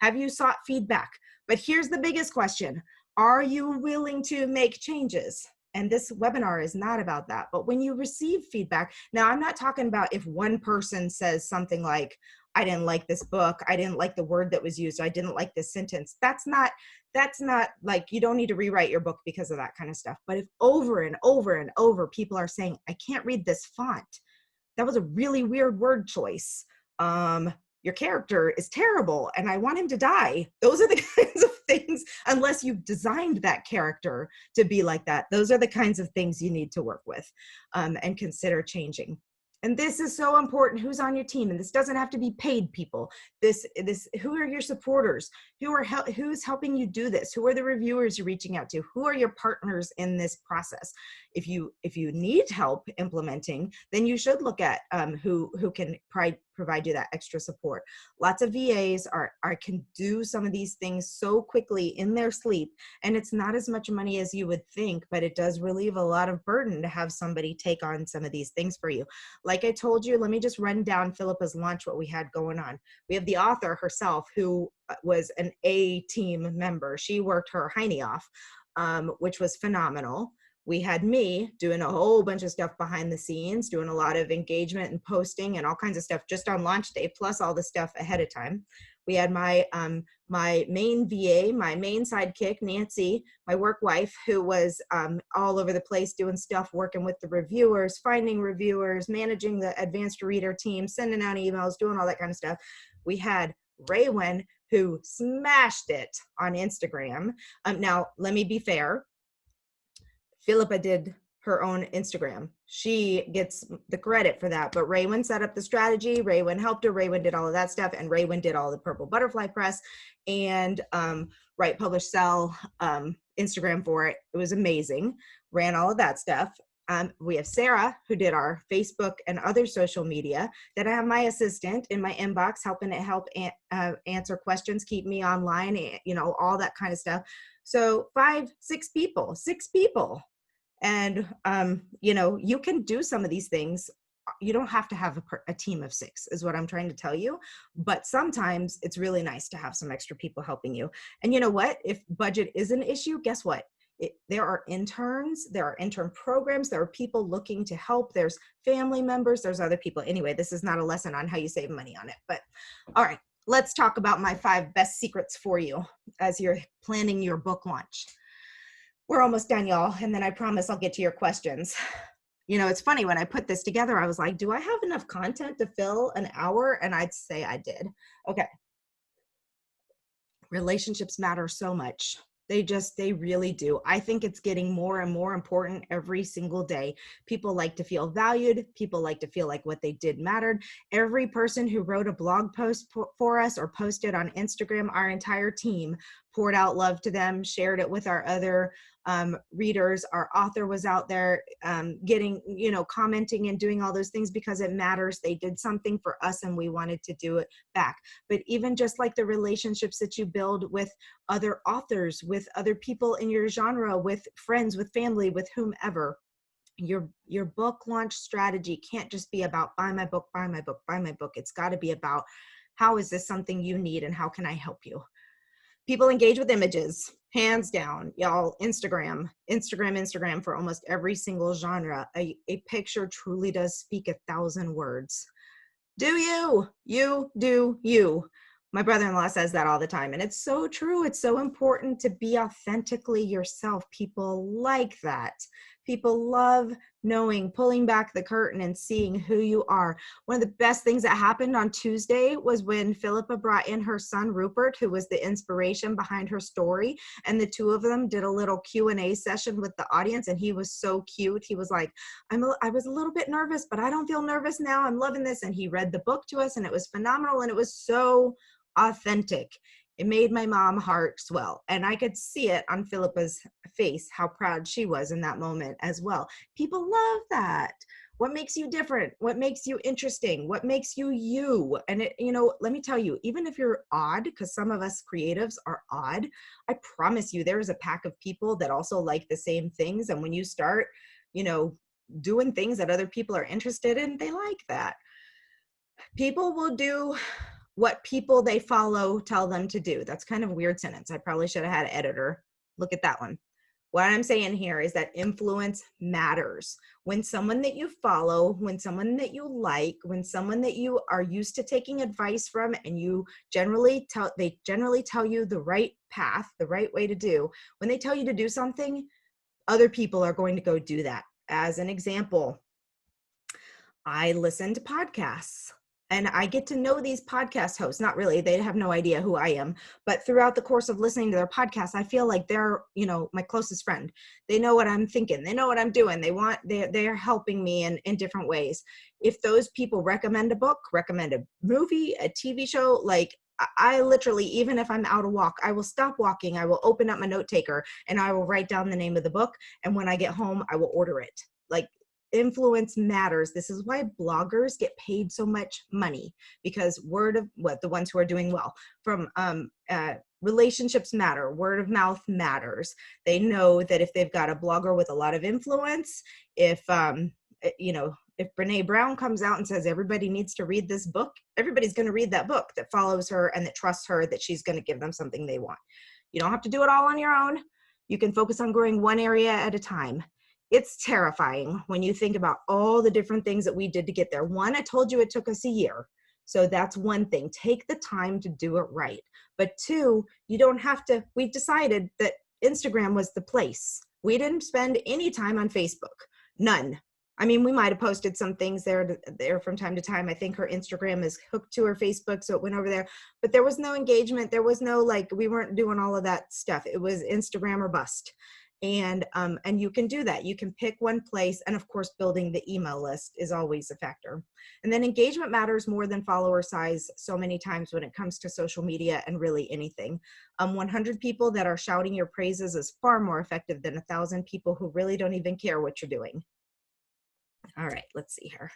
[SPEAKER 1] Have you sought feedback? But here's the biggest question. Are you willing to make changes? And this webinar is not about that. But when you receive feedback, now I'm not talking about if one person says something like, I didn't like this book, I didn't like the word that was used, I didn't like this sentence. That's not like, you don't need to rewrite your book because of that kind of stuff. But if over and over and over people are saying, I can't read this font, that was a really weird word choice, your character is terrible and I want him to die. Those are the kinds of things, unless you've designed that character to be like that, those are the kinds of things you need to work with and consider changing. And this is so important. Who's on your team? And this doesn't have to be paid people. Who are your supporters? Who's helping you do this? Who are the reviewers you're reaching out to? Who are your partners in this process? If you need help implementing, then you should look at who can provide you that extra support. Lots of VAs can do some of these things so quickly in their sleep, and it's not as much money as you would think, but it does relieve a lot of burden to have somebody take on some of these things for you. Like I told you, let me just run down Philippa's launch, what we had going on. We have the author herself, who was an A team member. She worked her hiney off, which was phenomenal. We had me doing a whole bunch of stuff behind the scenes, doing a lot of engagement and posting and all kinds of stuff just on launch day, plus all the stuff ahead of time. We had my main VA, my main sidekick, Nancy, my work wife, who was all over the place doing stuff, working with the reviewers, finding reviewers, managing the advanced reader team, sending out emails, doing all that kind of stuff. We had Raywin, who smashed it on Instagram. Now, let me be fair. Philippa did her own Instagram. She gets the credit for that, but Raywin set up the strategy. Raywin helped her. Raywin did all of that stuff, and Raywin did all the purple butterfly press and write, publish, sell Instagram for it. It was amazing. Ran all of that stuff. We have Sarah, who did our Facebook and other social media. Then I have my assistant in my inbox helping to help answer questions, keep me online, you know, all that kind of stuff. So 6 people. And, you know, you can do some of these things. You don't have to have a team of 6 is what I'm trying to tell you. But sometimes it's really nice to have some extra people helping you. And you know what? If budget is an issue, guess what? There are interns, there are intern programs, there are people looking to help, there's family members, there's other people. Anyway, this is not a lesson on how you save money on it. But all right, let's talk about my 5 best secrets for you as you're planning your book launch. We're almost done, y'all, and then I promise I'll get to your questions. You know, it's funny, when I put this together, I was like, do I have enough content to fill an hour? And I'd say I did. Okay. Relationships matter so much. They really do. I think it's getting more and more important every single day. People like to feel valued. People like to feel like what they did mattered. Every person who wrote a blog post for us or posted on Instagram, our entire team poured out love to them, shared it with our other readers. Our author was out there getting, you know, commenting and doing all those things because it matters. They did something for us and we wanted to do it back. But even just like the relationships that you build with other authors, with other people in your genre, with friends, with family, with whomever, your book launch strategy can't just be about buy my book, buy my book, buy my book. It's got to be about how is this something you need and how can I help you? People engage with images, hands down. Y'all, Instagram for almost every single genre. A picture truly does speak 1,000 words. Do you do you. My brother-in-law says that all the time, and it's so true. It's so important to be authentically yourself. People like that. People love knowing, pulling back the curtain and seeing who you are. One of the best things that happened on Tuesday was when Philippa brought in her son, Rupert, who was the inspiration behind her story. And the two of them did a little Q&A session with the audience. And he was so cute. He was like, I was a little bit nervous, but I don't feel nervous now. I'm loving this. And he read the book to us, and it was phenomenal. And it was so authentic. It made my mom heart swell, and I could see it on Philippa's face, how proud she was in that moment as well. People love that. What makes you different? What makes you interesting? What makes you you? And it, let me tell you, even if you're odd, because some of us creatives are odd, I promise you there's a pack of people that also like the same things. And when you start, doing things that other people are interested in, they like that. People will do what people they follow tell them to do. That's kind of a weird sentence. I probably should have had an editor look at that one. What I'm saying here is that influence matters. When someone that you follow, when someone that you like, when someone that you are used to taking advice from, and they generally tell you the right path, the right way to do, when they tell you to do something, other people are going to go do that. As an example, I listen to podcasts. And I get to know these podcast hosts. Not really, they have no idea who I am. But throughout the course of listening to their podcast, I feel like they're, my closest friend. They know what I'm thinking. They know what I'm doing. They're helping me in different ways. If those people recommend a book, recommend a movie, a TV show, like I literally, even if I'm out a walk, I will stop walking. I will open up my note taker and I will write down the name of the book. And when I get home, I will order it. Like, influence matters. This is why bloggers get paid so much money, because the ones who are doing well from relationships matter. Word of mouth matters. They know that if they've got a blogger with a lot of influence, if Brene Brown comes out and says everybody needs to read this book, everybody's going to read that book that follows her and that trusts her that she's going to give them something they want. You don't have to do it all on your own. You can focus on growing one area at a time. It's terrifying when you think about all the different things that we did to get there. One, I told you it took us a year. So that's one thing. Take the time to do it right. But two, you don't have to. We've decided that Instagram was the place. We didn't spend any time on Facebook. None. I mean, we might have posted some things there from time to time. I think her Instagram is hooked to her Facebook, so it went over there. But there was no engagement. There was no, we weren't doing all of that stuff. It was Instagram or bust. And you can do that. You can pick one place. And of course, building the email list is always a factor. And then engagement matters more than follower size so many times when it comes to social media and really anything. 100 people that are shouting your praises is far more effective than 1,000 people who really don't even care what you're doing. All right, let's see here.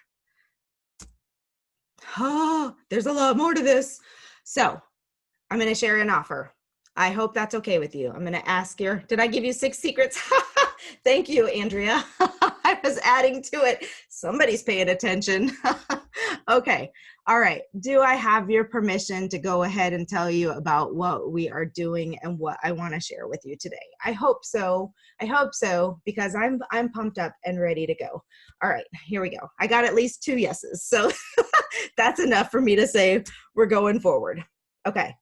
[SPEAKER 1] Oh, there's a lot more to this. So I'm going to share an offer. I hope that's okay with you. I'm going to ask did I give you 6 secrets? Thank you, Andrea. I was adding to it. Somebody's paying attention. Okay. All right. Do I have your permission to go ahead and tell you about what we are doing and what I want to share with you today? I hope so. I hope so, because I'm pumped up and ready to go. All right, here we go. I got at least 2 yeses. So that's enough for me to say we're going forward. Okay.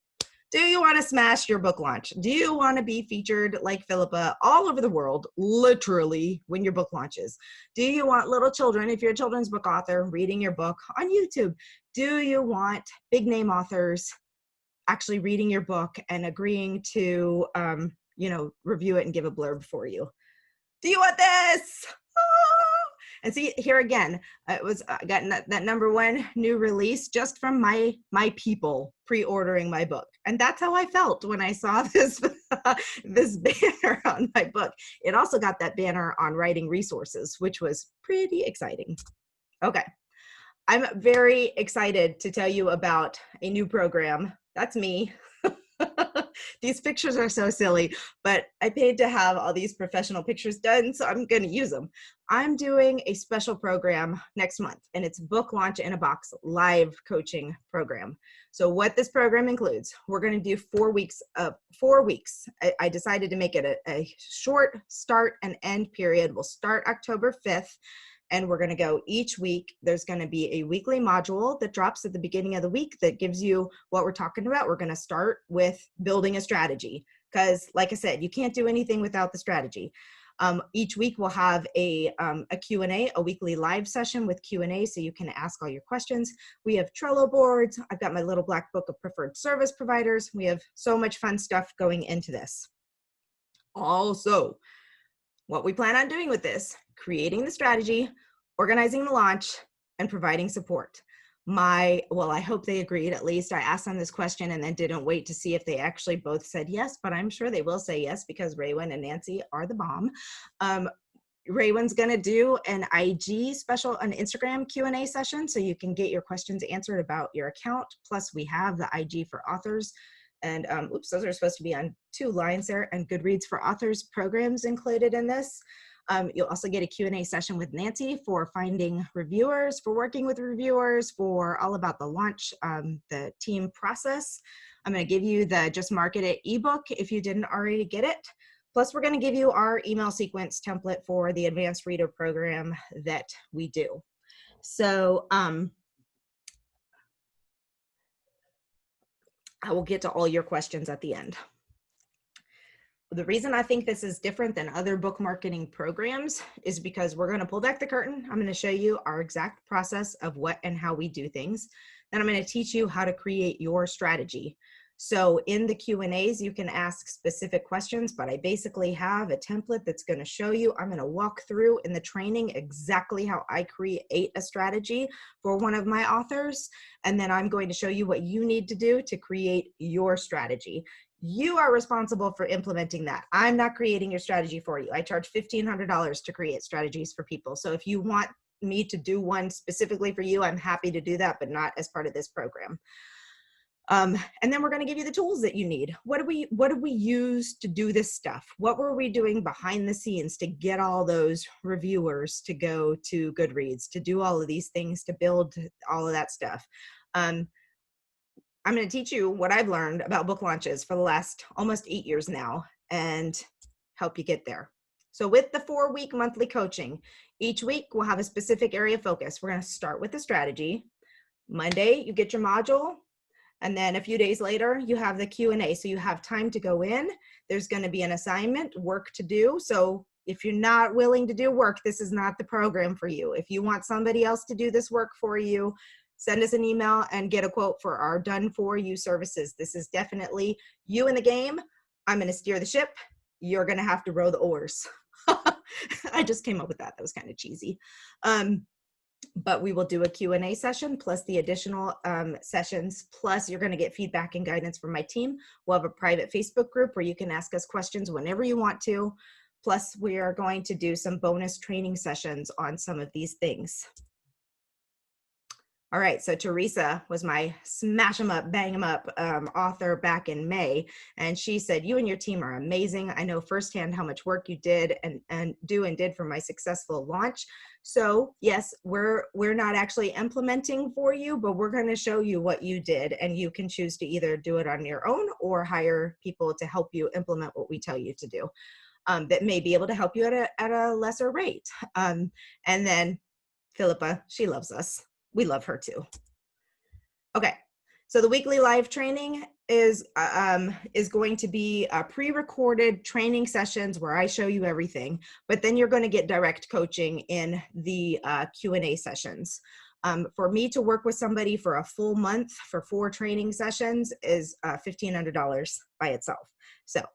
[SPEAKER 1] Do you want to smash your book launch? Do you want to be featured like Philippa all over the world, literally, when your book launches? Do you want little children, if you're a children's book author, reading your book on YouTube? Do you want big name authors actually reading your book and agreeing to, review it and give a blurb for you? Do you want this? And see, here again, I got that number 1 new release just from my people pre-ordering my book. And that's how I felt when I saw this, this banner on my book. It also got that banner on writing resources, which was pretty exciting. Okay. I'm very excited to tell you about a new program. That's me. these pictures are so silly, but I paid to have all these professional pictures done, so I'm going to use them. I'm doing a special program next month, and it's Book Launch in a Box live coaching program. So what this program includes, we're going to do 4 weeks. I decided to make it a short start and end period. We'll start October 5th. And we're going to go each week. There's going to be a weekly module that drops at the beginning of the week that gives you what we're talking about. We're going to start with building a strategy because, like I said, you can't do anything without the strategy. Each week we'll have a Q&A, a weekly live session with Q&A, so you can ask all your questions. We have Trello boards. I've got my little black book of preferred service providers. We have so much fun stuff going into this. Also, what we plan on doing with this, creating the strategy, organizing the launch, and providing support. I hope they agreed. At least I asked them this question and then didn't wait to see if they actually both said yes, but I'm sure they will say yes because Raywin and Nancy are the bomb. Raywin's gonna do an Instagram Q&A session so you can get your questions answered about your account. Plus we have the IG for authors. And those are supposed to be on 2 lines there, and Goodreads for Authors programs included in this. You'll also get a Q&A session with Nancy for finding reviewers, for working with reviewers, for all about the launch, the team process. I'm going to give you the Just Market It ebook if you didn't already get it. Plus, we're going to give you our email sequence template for the advanced reader program that we do. So, I will get to all your questions at the end. The reason I think this is different than other book marketing programs is because we're going to pull back the curtain. I'm going to show you our exact process of what and how we do things. Then I'm going to teach you how to create your strategy. So in the Q&As, you can ask specific questions, but I basically have a template that's going to show you. I'm going to walk through in the training exactly how I create a strategy for one of my authors. And then I'm going to show you what you need to do to create your strategy. You are responsible for implementing that. I'm not creating your strategy for you. I charge $1,500 to create strategies for people. So if you want me to do one specifically for you, I'm happy to do that, but not as part of this program. And then we're going to give you the tools that you need. What do we use to do this stuff? What were we doing behind the scenes to get all those reviewers to go to Goodreads, to do all of these things, to build all of that stuff? I'm going to teach you what I've learned about book launches for the last almost 8 years now and help you get there. So with the 4-week monthly coaching, each week we'll have a specific area of focus. We're going to start with the strategy. Monday, you get your module. And then a few days later, you have the Q&A. So you have time to go in. There's going to be an assignment, work to do. So if you're not willing to do work, this is not the program for you. If you want somebody else to do this work for you, send us an email and get a quote for our done for you services. This is definitely you in the game. I'm going to steer the ship. You're going to have to row the oars. I just came up with that. That was kind of cheesy. But we will do a Q&A session plus the additional sessions. Plus you're going to get feedback and guidance from my team. We'll have a private Facebook group where you can ask us questions whenever you want to. Plus we are going to do some bonus training sessions on some of these things. All right, so Teresa was my smash 'em up, bang 'em up author back in May, and she said, "You and your team are amazing. I know firsthand how much work you did and did for my successful launch. So yes, we're not actually implementing for you, but we're going to show you what you did, and you can choose to either do it on your own or hire people to help you implement what we tell you to do that may be able to help you at a lesser rate." And then Philippa, she loves us. We love her too. Okay, so the weekly live training is going to be pre-recorded training sessions where I show you everything, but then you're going to get direct coaching in the Q&A sessions. For me to work with somebody for a full month for 4 training sessions is $1,500 by itself. So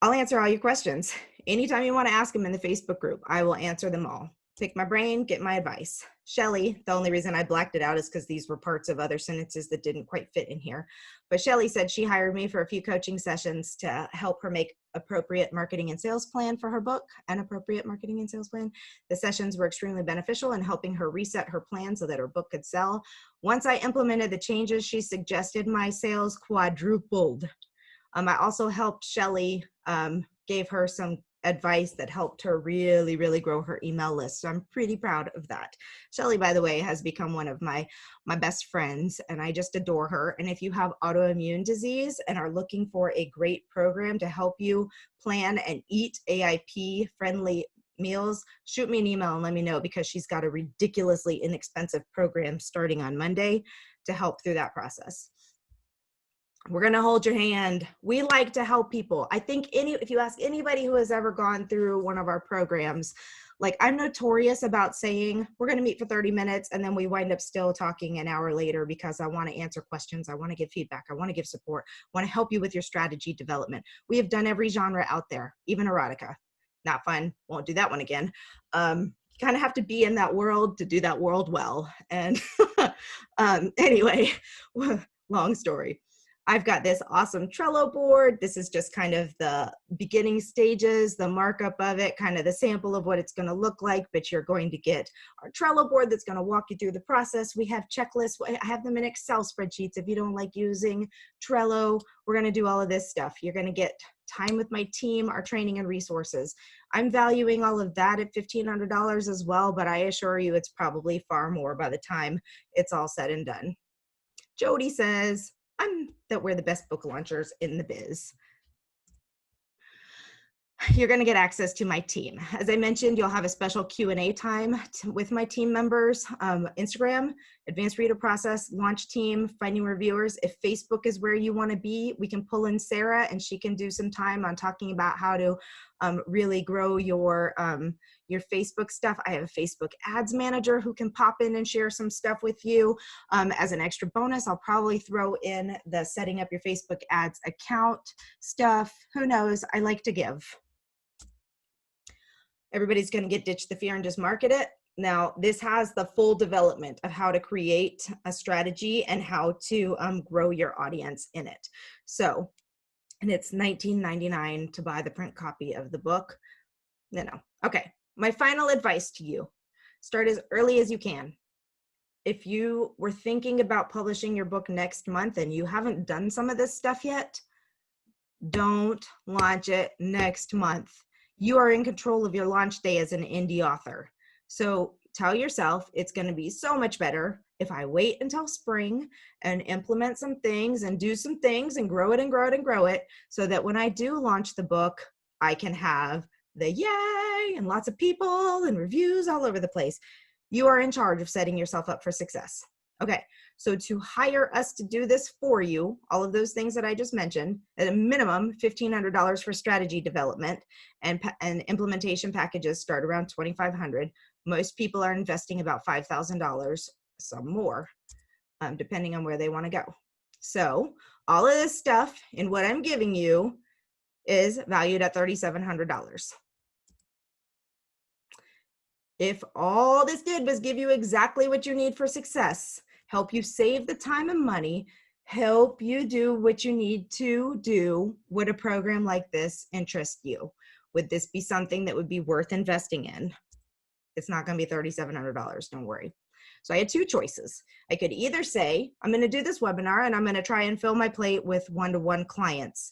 [SPEAKER 1] I'll answer all your questions. Anytime you want to ask them in the Facebook group, I will answer them all. Pick my brain, get my advice. Shelly, the only reason I blacked it out is because these were parts of other sentences that didn't quite fit in here. But Shelly said she hired me for a few coaching sessions to help her make appropriate marketing and sales plan for her book, an appropriate marketing and sales plan. The sessions were extremely beneficial in helping her reset her plan so that her book could sell. Once I implemented the changes she suggested, my sales quadrupled. I also helped Shelly, gave her some advice that helped her really, really grow her email list. So I'm pretty proud of that. Shelly, by the way, has become one of my best friends, and I just adore her. And if you have autoimmune disease and are looking for a great program to help you plan and eat AIP friendly meals, shoot me an email and let me know, because she's got a ridiculously inexpensive program starting on Monday to help through that process. We're going to hold your hand. We like to help people. I think if you ask anybody who has ever gone through one of our programs, like, I'm notorious about saying we're going to meet for 30 minutes and then we wind up still talking an hour later, because I want to answer questions. I want to give feedback. I want to give support. I want to help you with your strategy development. We have done every genre out there, even erotica. Not fun. Won't do that one again. Kind of have to be in that world to do that world well. And anyway, long story. I've got this awesome Trello board. This is just kind of the beginning stages, the markup of it, kind of the sample of what it's going to look like, but you're going to get our Trello board that's going to walk you through the process. We have checklists. I have them in Excel spreadsheets. If you don't like using Trello, we're going to do all of this stuff. You're going to get time with my team, our training and resources. I'm valuing all of that at $1,500 as well, but I assure you it's probably far more by the time it's all said and done. Jody says, that we're the best book launchers in the biz. You're going to get access to my team. As I mentioned, you'll have a special Q&A time with my team members. Instagram, advanced reader process, launch team, finding reviewers. If Facebook is where you want to be, we can pull in Sarah and she can do some time on talking about how to really grow your Facebook stuff. I have a Facebook ads manager who can pop in and share some stuff with you. As an extra bonus, I'll probably throw in the setting up your Facebook ads account stuff. Who knows? I like to give. Everybody's going to get ditch the fear and just market it. Now, this has the full development of how to create a strategy and how to grow your audience in it. So, and it's $19.99 to buy the print copy of the book. No. Okay. My final advice to you, start as early as you can. If you were thinking about publishing your book next month and you haven't done some of this stuff yet, don't launch it next month. You are in control of your launch day as an indie author. So tell yourself it's going to be so much better if I wait until spring and implement some things and do some things and grow it and grow it and grow it, so that when I do launch the book, I can have the yay and lots of people and reviews all over the place. You are in charge of setting yourself up for success. Okay, so to hire us to do this for you, all of those things that I just mentioned, at a minimum, $1,500 for strategy development, and implementation packages start around $2,500. Most people are investing about $5,000, some more, depending on where they want to go. So all of this stuff in what I'm giving you is valued at $3,700. If all this did was give you exactly what you need for success, help you save the time and money, help you do what you need to do, would a program like this interest you? Would this be something that would be worth investing in? It's not going to be $3,700, don't worry. So I had two choices. I could either say, I'm going to do this webinar and I'm going to try and fill my plate with one-to-one clients.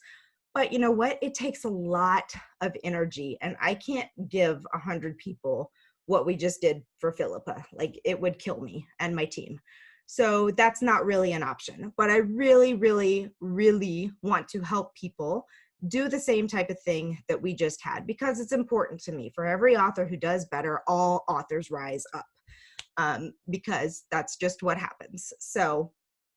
[SPEAKER 1] But you know what? It takes a lot of energy, and I can't give 100 people what we just did for Philippa. Like, it would kill me and my team. So that's not really an option. But I really, really, really want to help people do the same type of thing that we just had, because it's important to me. For every author who does better, all authors rise up, because that's just what happens. So,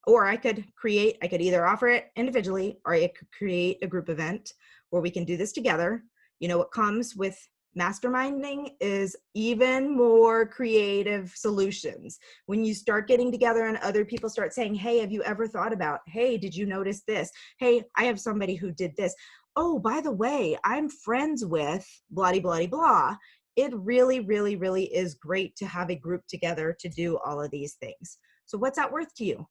[SPEAKER 1] or I could either offer it individually, or I could create a group event where we can do this together. You know, what comes with masterminding is even more creative solutions. When you start getting together and other people start saying, hey, have you ever thought about, hey, did you notice this? Hey, I have somebody who did this. Oh, by the way, I'm friends with blah, blah, blah. It really, really, really is great to have a group together to do all of these things. So what's that worth to you?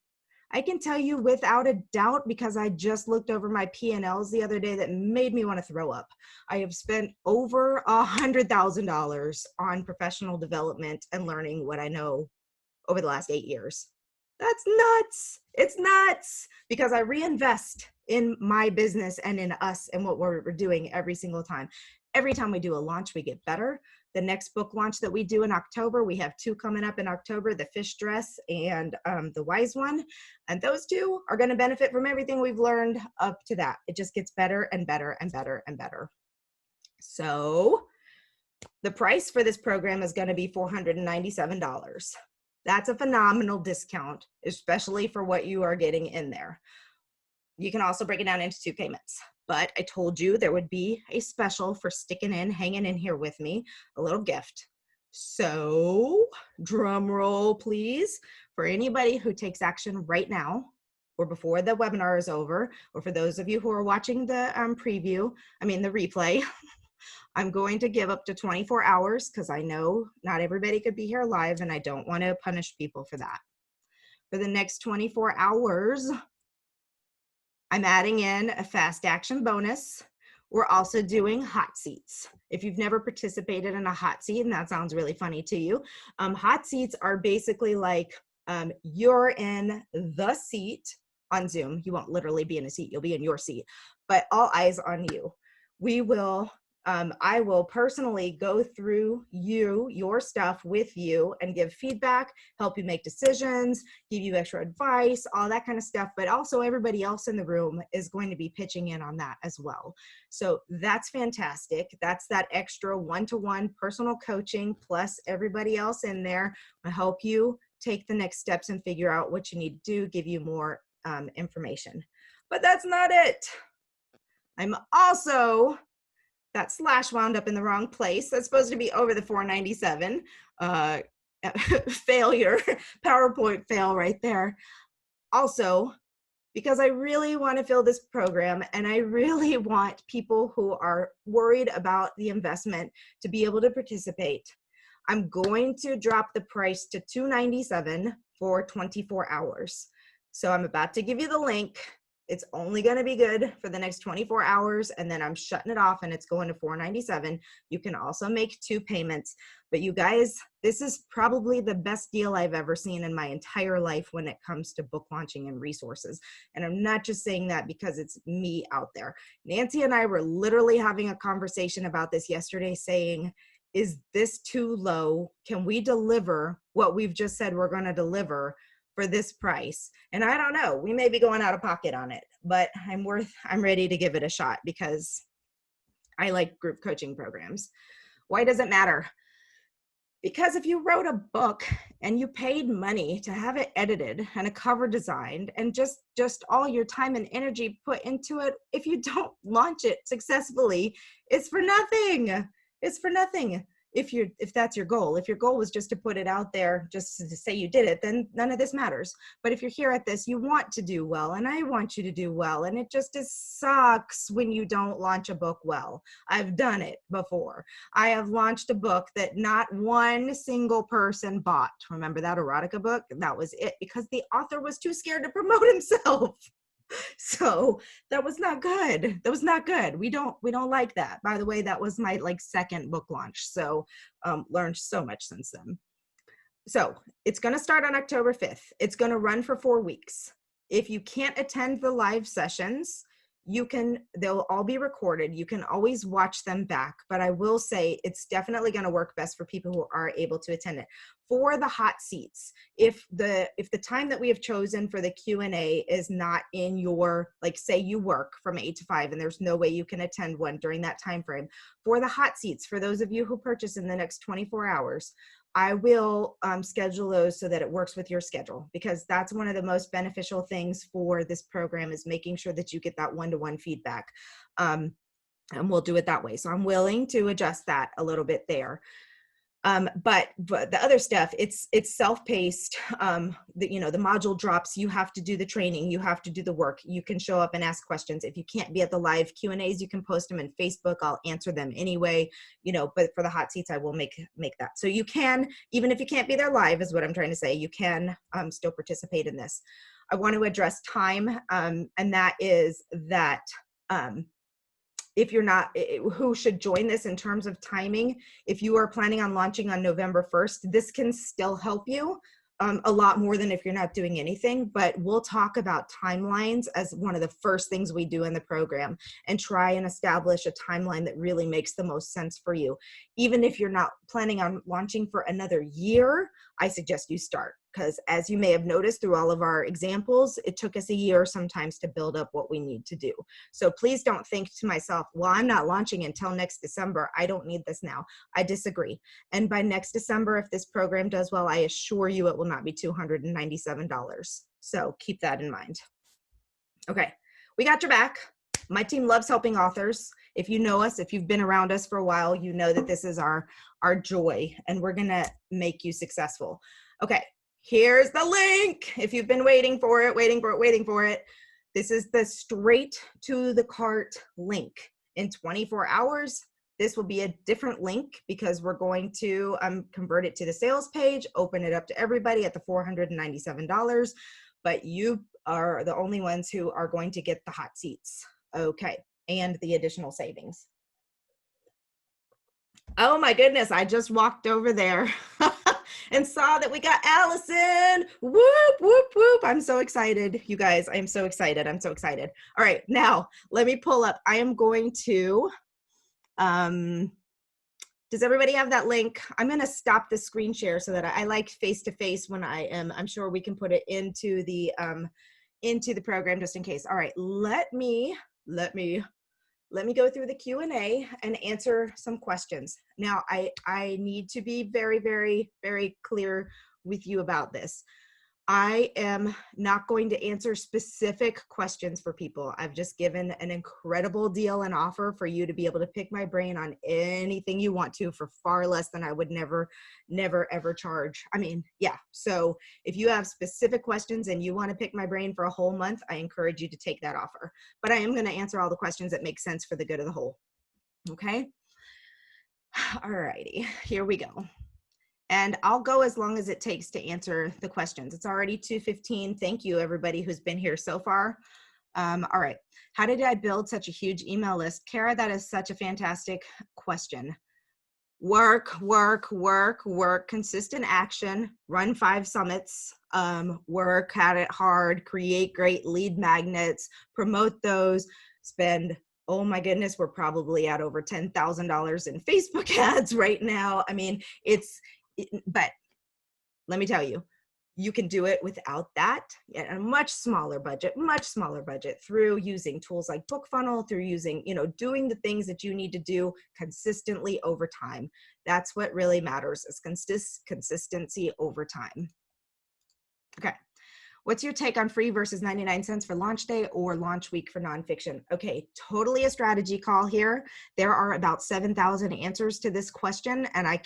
[SPEAKER 1] I can tell you without a doubt, because I just looked over my P&Ls the other day that made me want to throw up. I have spent over $100,000 on professional development and learning what I know over the last 8 years. That's nuts. It's nuts because I reinvest in my business and in us and what we're doing every single time. Every time we do a launch, we get better. The next book launch that we do in October, we have 2 coming up in October, the Fish Dress and the Wise One. And those 2 are going to benefit from everything we've learned up to that. It just gets better and better and better and better. So the price for this program is going to be $497. That's a phenomenal discount, especially for what you are getting in there. You can also break it down into 2 payments, but I told you there would be a special for sticking in, hanging in here with me, a little gift. So drum roll, please, for anybody who takes action right now or before the webinar is over, or for those of you who are watching the the replay, I'm going to give up to 24 hours because I know not everybody could be here live and I don't want to punish people for that. For the next 24 hours, I'm adding in a fast action bonus. We're also doing hot seats. If you've never participated in a hot seat, and that sounds really funny to you, hot seats are basically like you're in the seat on Zoom. You won't literally be in a seat, you'll be in your seat, but all eyes on you. I will personally go through your stuff with you and give feedback, help you make decisions, give you extra advice, all that kind of stuff. But also everybody else in the room is going to be pitching in on that as well. So that's fantastic. That's that extra one-to-one personal coaching plus everybody else in there to help you take the next steps and figure out what you need to do, give you more information. But that's not it. I'm also... that slash wound up in the wrong place. That's supposed to be over the 497. Failure, PowerPoint fail right there. Also, because I really want to fill this program and I really want people who are worried about the investment to be able to participate, I'm going to drop the price to $297 for 24 hours. So I'm about to give you the link. It's only going to be good for the next 24 hours, and then I'm shutting it off and it's going to $497. You can also make 2 payments. But you guys, this is probably the best deal I've ever seen in my entire life when it comes to book launching and resources. And I'm not just saying that because it's me out there. Nancy and I were literally having a conversation about this yesterday saying, is this too low? Can we deliver what we've just said we're going to deliver for this price? And I don't know, we may be going out of pocket on it, but I'm ready to give it a shot because I like group coaching programs. Why does it matter? Because if you wrote a book and you paid money to have it edited and a cover designed and just all your time and energy put into it, if you don't launch it successfully, it's for nothing. It's for nothing. If that's your goal. If your goal was just to put it out there just to say you did it, then none of this matters. But if you're here at this, you want to do well, and I want you to do well, and it just sucks when you don't launch a book well. I've done it before. I have launched a book that not one single person bought. Remember that erotica book? That was it, because the author was too scared to promote himself. So that was not good. That was not good. We don't like that. By the way, that was my 2nd book launch. So learned so much since then. So it's going to start on October 5th. It's going to run for 4 weeks. If you can't attend the live sessions, they'll all be recorded. You can always watch them back, but I will say it's definitely going to work best for people who are able to attend it. For the hot seats, if the time that we have chosen for the Q&A is not in your, say you work from 8 to 5 and there's no way you can attend one during that time frame, for the hot seats, for those of you who purchase in the next 24 hours, I will schedule those so that it works with your schedule, because that's one of the most beneficial things for this program, is making sure that you get that one-to-one feedback. And we'll do it that way. So I'm willing to adjust that a little bit there. But the other stuff, it's self-paced. The module drops, you have to do the training, you have to do the work. You can show up and ask questions. If you can't be at the live Q&As, you can post them in Facebook. I'll answer them anyway, but for the hot seats, I will make that. So you can, even if you can't be there live, is what I'm trying to say, you can still participate in this. I want to address time, and that is that, if you're not, who should join this in terms of timing. If you are planning on launching on November 1st, this can still help you. a lot more than if you're not doing anything, but we'll talk about timelines as one of the first things we do in the program, and try and establish a timeline that really makes the most sense for you. Even if you're not planning on launching for another year, I suggest you start, because as you may have noticed through all of our examples, it took us a year sometimes to build up what we need to do. So please don't think to myself, well, I'm not launching until next December, I don't need this now. I disagree. And by next December, if this program does well, I assure you it will not be $297. So keep that in mind. Okay, we got your back. My team loves helping authors. If you know us, if you've been around us for a while, you know that this is our joy, and we're gonna make you successful. Okay, here's the link. If you've been waiting for it, this is the straight to the cart link. In 24 hours, this will be a different link because we're going to convert it to the sales page, open it up to everybody at the $497, but you are the only ones who are going to get the hot seats. Okay, and the additional savings. Oh my goodness, I just walked over there and saw that we got Allison. Whoop, whoop, whoop. I'm so excited, you guys. I'm so excited. I'm so excited. All right, now let me pull up. I am going to, does everybody have that link? I'm going to stop the screen share so that I like face-to-face when I am. I'm sure we can put it into the program just in case. All right, let me go through the Q&A and answer some questions. Now, I need to be very, very, very clear with you about this. I am not going to answer specific questions for people. I've just given an incredible deal and offer for you to be able to pick my brain on anything you want to for far less than I would never, ever charge. I mean, yeah. So if you have specific questions and you want to pick my brain for a whole month, I encourage you to take that offer. But I am going to answer all the questions that make sense for the good of the whole. Okay. All righty, here we go. And I'll go as long as it takes to answer the questions. It's already 2:15. Thank you, everybody who's been here so far. All right. How did I build such a huge email list? Kara, that is such a fantastic question. Work, work, work, work, consistent action, run 5 summits, work at it hard, create great lead magnets, promote those, spend, oh my goodness, we're probably at over $10,000 in Facebook ads right now. I mean, but let me tell you, you can do it without that at a much smaller budget through using tools like BookFunnel, through using, doing the things that you need to do consistently over time. That's what really matters, is consistency over time. Okay. What's your take on free versus 99 cents for launch day or launch week for nonfiction? Okay, totally a strategy call here. There are about 7,000 answers to this question, and I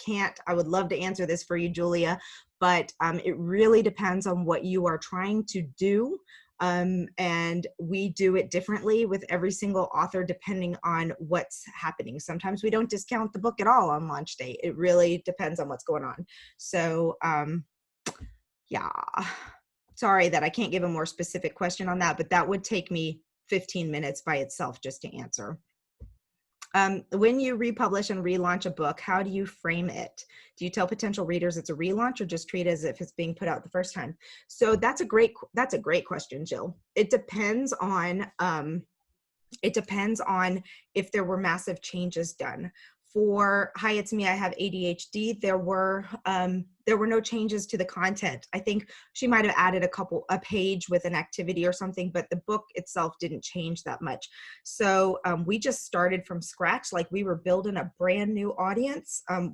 [SPEAKER 1] would love to answer this for you, Julia, but it really depends on what you are trying to do. And we do it differently with every single author depending on what's happening. Sometimes we don't discount the book at all on launch day. It really depends on what's going on. So yeah. Sorry that I can't give a more specific question on that, but that would take me 15 minutes by itself just to answer. When you republish and relaunch a book, how do you frame it? Do you tell potential readers it's a relaunch or just treat it as if it's being put out the first time? So that's a great question, Jill. It depends on if there were massive changes done. For Hi, It's Me, I Have ADHD, there were no changes to the content. I think she might have added a page with an activity or something, but the book itself didn't change that much. So we just started from scratch, like we were building a brand new audience. And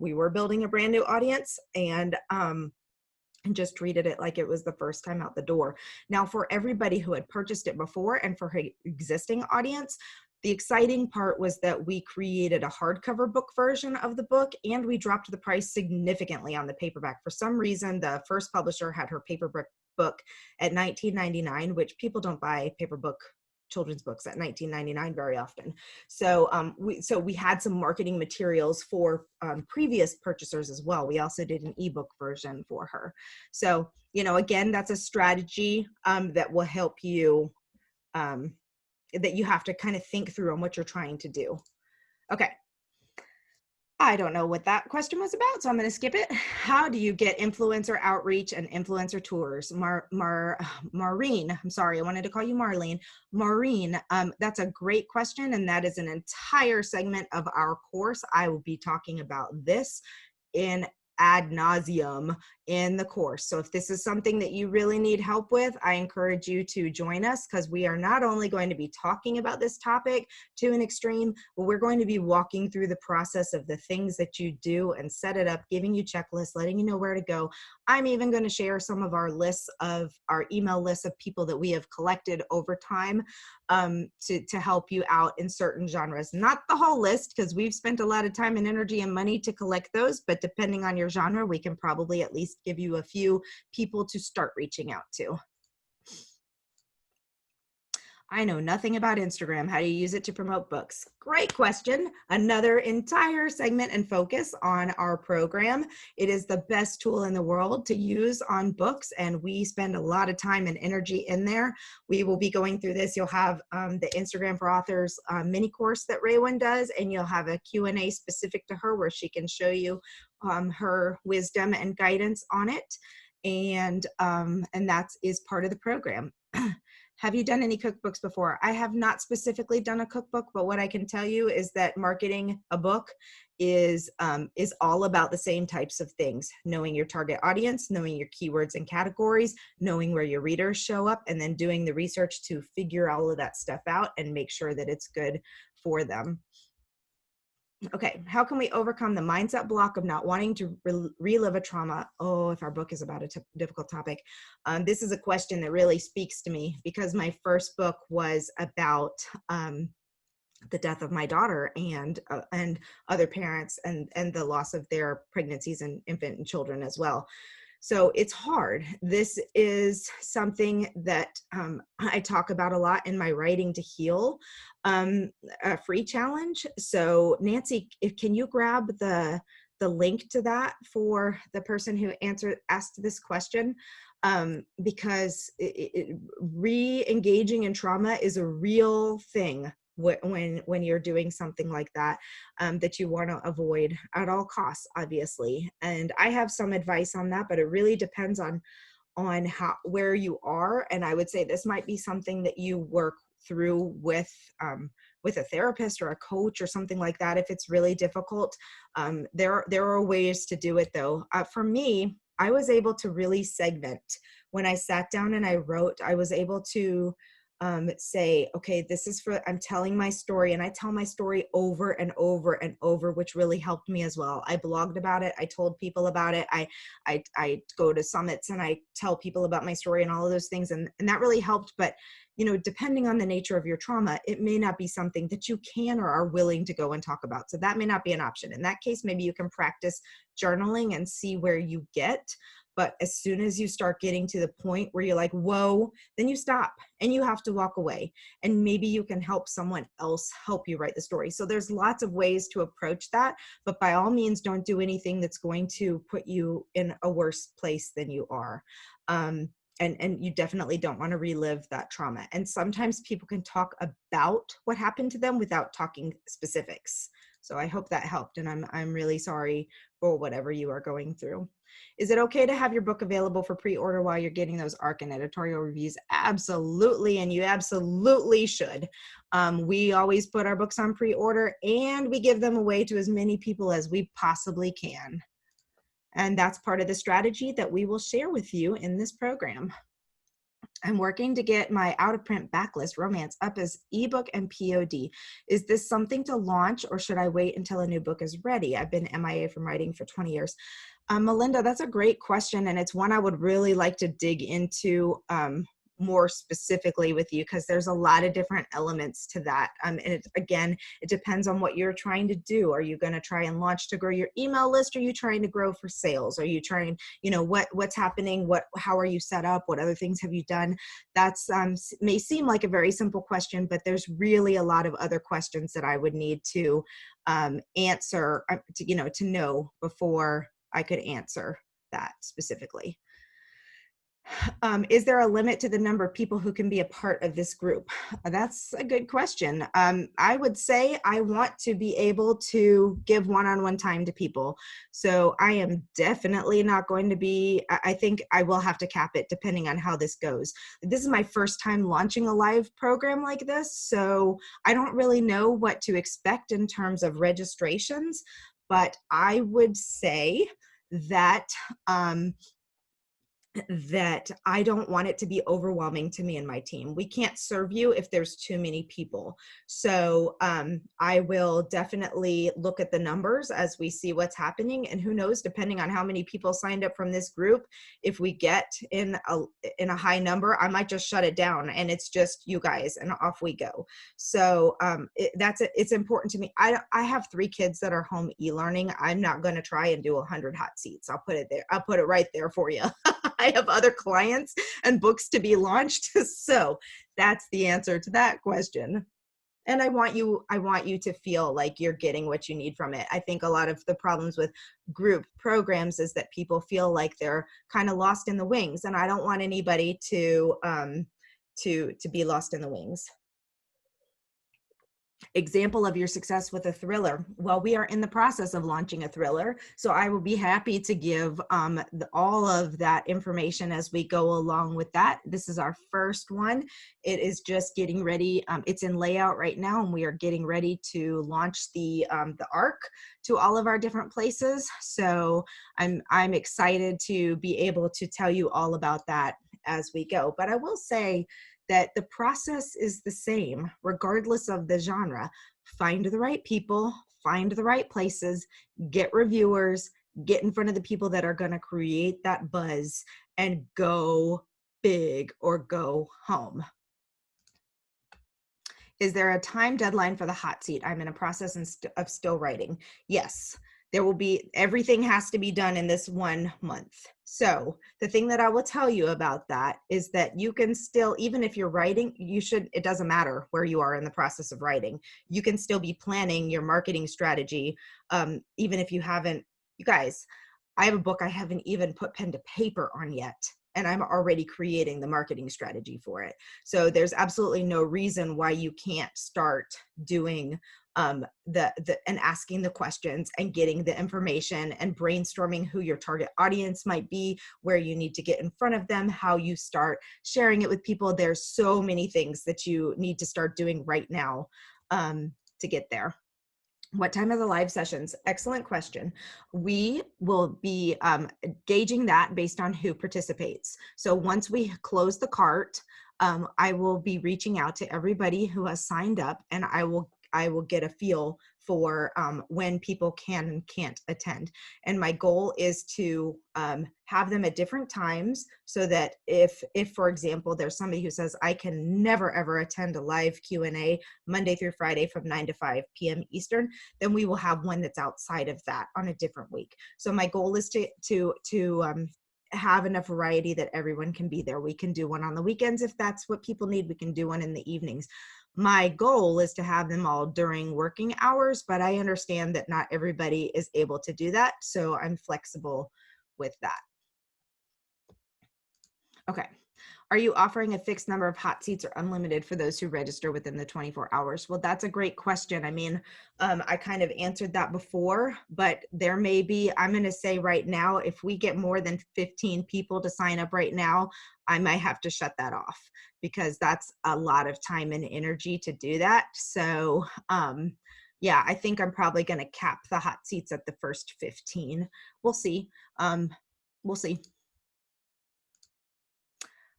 [SPEAKER 1] just treated it like it was the first time out the door. Now, for everybody who had purchased it before and for her existing audience, the exciting part was that we created a hardcover book version of the book, and we dropped the price significantly on the paperback. For some reason, the first publisher had her paperback book at $19.99, which people don't buy children's books at $19.99 very often. So we had some marketing materials for previous purchasers as well. We also did an ebook version for her. So, again, that's a strategy that will help you, that you have to kind of think through on what you're trying to do. Okay. I don't know what that question was about, so I'm going to skip it. How do you get influencer outreach and influencer tours? Maureen, I'm sorry, I wanted to call you Marlene. Maureen, that's a great question, and that is an entire segment of our course. I will be talking about this in ad nauseum in the course. So if this is something that you really need help with, I encourage you to join us, because we are not only going to be talking about this topic to an extreme, but we're going to be walking through the process of the things that you do and set it up, giving you checklists, letting you know where to go. I'm even going to share some of our lists of our email lists of people that we have collected over time to help you out in certain genres. Not the whole list, because we've spent a lot of time and energy and money to collect those, but depending on your genre, we can probably at least give you a few people to start reaching out to. I know nothing about Instagram. How do you use it to promote books? Great question. Another entire segment and focus on our program. It is the best tool in the world to use on books, and we spend a lot of time and energy in there. We will be going through this. You'll have the Instagram for Authors mini course that Raywin does, and you'll have a Q&A specific to her where she can show you her wisdom and guidance on it. And that is part of the program. Have you done any cookbooks before? I have not specifically done a cookbook, but what I can tell you is that marketing a book is all about the same types of things: knowing your target audience, knowing your keywords and categories, knowing where your readers show up, and then doing the research to figure all of that stuff out and make sure that it's good for them. Okay, how can we overcome the mindset block of not wanting to relive a trauma? Oh, if our book is about a difficult topic. This is a question that really speaks to me, because my first book was about the death of my daughter and other parents, and the loss of their pregnancies and infant and children as well. So it's hard. This is something that I talk about a lot in my Writing to Heal a free challenge. So Nancy, can you grab the link to that for the person who asked this question? Because re-engaging in trauma is a real thing when you're doing something like that, that you want to avoid at all costs, obviously. And I have some advice on that, but it really depends on where you are. And I would say this might be something that you work through with a therapist or a coach or something like that if it's really difficult. There are ways to do it though. For me, I was able to really segment. When I sat down and I wrote, I was able to say, okay, this is I'm telling my story, and I tell my story over and over and over, which really helped me as well. I blogged about it. I told people about it. I go to summits and I tell people about my story and all of those things. And that really helped. But, depending on the nature of your trauma, it may not be something that you can or are willing to go and talk about. So that may not be an option. In that case, maybe you can practice journaling and see where you get. But as soon as you start getting to the point where you're like, whoa, then you stop and you have to walk away. And maybe you can help someone else help you write the story. So there's lots of ways to approach that. But by all means, don't do anything that's going to put you in a worse place than you are. And you definitely don't want to relive that trauma. And sometimes people can talk about what happened to them without talking specifics. So I hope that helped. And I'm really sorry for whatever you are going through. Is it okay to have your book available for pre-order while you're getting those ARC and editorial reviews? Absolutely, and you absolutely should. We always put our books on pre-order, and we give them away to as many people as we possibly can. And that's part of the strategy that we will share with you in this program. I'm working to get my out-of-print backlist romance up as ebook and POD. Is this something to launch, or should I wait until a new book is ready? I've been MIA from writing for 20 years. Melinda, that's a great question, and it's one I would really like to dig into more specifically with you, because there's a lot of different elements to that. And again, it depends on what you're trying to do. Are you going to try and launch to grow your email list? Are you trying to grow for sales? Are you trying, what's happening? How are you set up? What other things have you done? That's may seem like a very simple question, but there's really a lot of other questions that I would need to answer, to know before I could answer that specifically. Is there a limit to the number of people who can be a part of this group? That's a good question. I would say I want to be able to give one-on-one time to people. So I am definitely not going to be, I think I will have to cap it depending on how this goes. This is my first time launching a live program like this, so I don't really know what to expect in terms of registrations, but I would say that that I don't want it to be overwhelming to me and my team. We can't serve you if there's too many people. So I will definitely look at the numbers as we see what's happening, and who knows, depending on how many people signed up from this group, if we get in a high number, I might just shut it down and it's just you guys and off we go. So it's important to me. I have 3 kids that are home e-learning. I'm not going to try and do 100 hot seats. I'll put it there. I'll put it right there for you. I have other clients and books to be launched. So that's the answer to that question. And I want you to feel like you're getting what you need from it. I think a lot of the problems with group programs is that people feel like they're kind of lost in the wings, and I don't want anybody to be lost in the wings. Example of your success with a thriller. Well, we are in the process of launching a thriller, so I will be happy to give all of that information as we go along with that. This is our first one. It is just getting ready. It's in layout right now, and we are getting ready to launch the ARC to all of our different places. So I'm excited to be able to tell you all about that as we go. But I will say that the process is the same regardless of the genre. Find the right people, find the right places, get reviewers, get in front of the people that are going to create that buzz, and go big or go home. Is there a time deadline for the hot seat? I'm in a process of still writing. Yes. There will be, everything has to be done in this 1 month. So the thing that I will tell you about that is that you can still, even if you're writing, it doesn't matter where you are in the process of writing. You can still be planning your marketing strategy. Even if you haven't, you guys, I have a book I haven't even put pen to paper on yet, and I'm already creating the marketing strategy for it. So there's absolutely no reason why you can't start doing and asking the questions and getting the information and brainstorming who your target audience might be, where you need to get in front of them, how you start sharing it with people. There's so many things that you need to start doing right now to get there. What time are the live sessions? Excellent question. We will be gauging that based on who participates. So once we close the cart, I will be reaching out to everybody who has signed up, and I will get a feel for when people can and can't attend. And my goal is to have them at different times, so that if for example, there's somebody who says, I can never ever attend a live Q&A Monday through Friday from 9 to 5 p.m. Eastern, then we will have one that's outside of that on a different week. So my goal is to have enough variety that everyone can be there. We can do one on the weekends if that's what people need. We can do one in the evenings. My goal is to have them all during working hours, but I understand that not everybody is able to do that, so I'm flexible with that. Okay. Are you offering a fixed number of hot seats or unlimited for those who register within the 24 hours? Well, that's a great question. I mean, I kind of answered that before, but there may be, I'm going to say right now, if we get more than 15 people to sign up right now, I might have to shut that off, because that's a lot of time and energy to do that. So, yeah, I think I'm probably going to cap the hot seats at the first 15. We'll see. We'll see.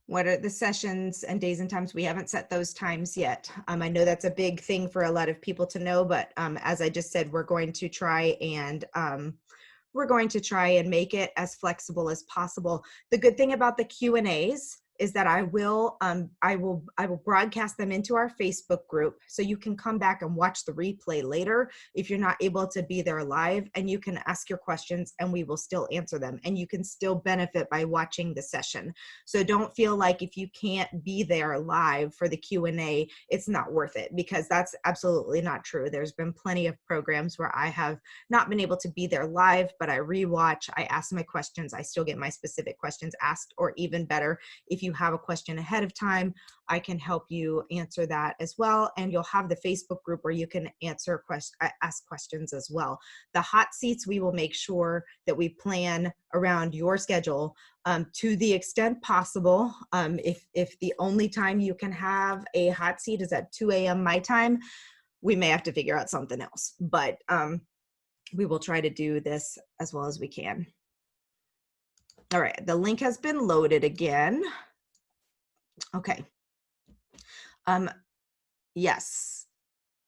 [SPEAKER 1] What are the sessions and days and times? We haven't set those times yet. I know that's a big thing for a lot of people to know, but as I just said, we're going to try and make it as flexible as possible. The good thing about the Q&As is that I will broadcast them into our Facebook group, so you can come back and watch the replay later if you're not able to be there live, and you can ask your questions and we will still answer them, and you can still benefit by watching the session. So don't feel like if you can't be there live for the Q&A, it's not worth it, because that's absolutely not true. There's been plenty of programs where I have not been able to be there live, but I rewatch, I ask my questions, I still get my specific questions asked, or even better, if you have a question ahead of time, I can help you answer that as well. And you'll have the Facebook group where you can ask questions as well. The hot seats, we will make sure that we plan around your schedule to the extent possible. If the only time you can have a hot seat is at 2 a.m. my time, we may have to figure out something else, but we will try to do this as well as we can. All right, the link has been loaded again. Okay. Yes.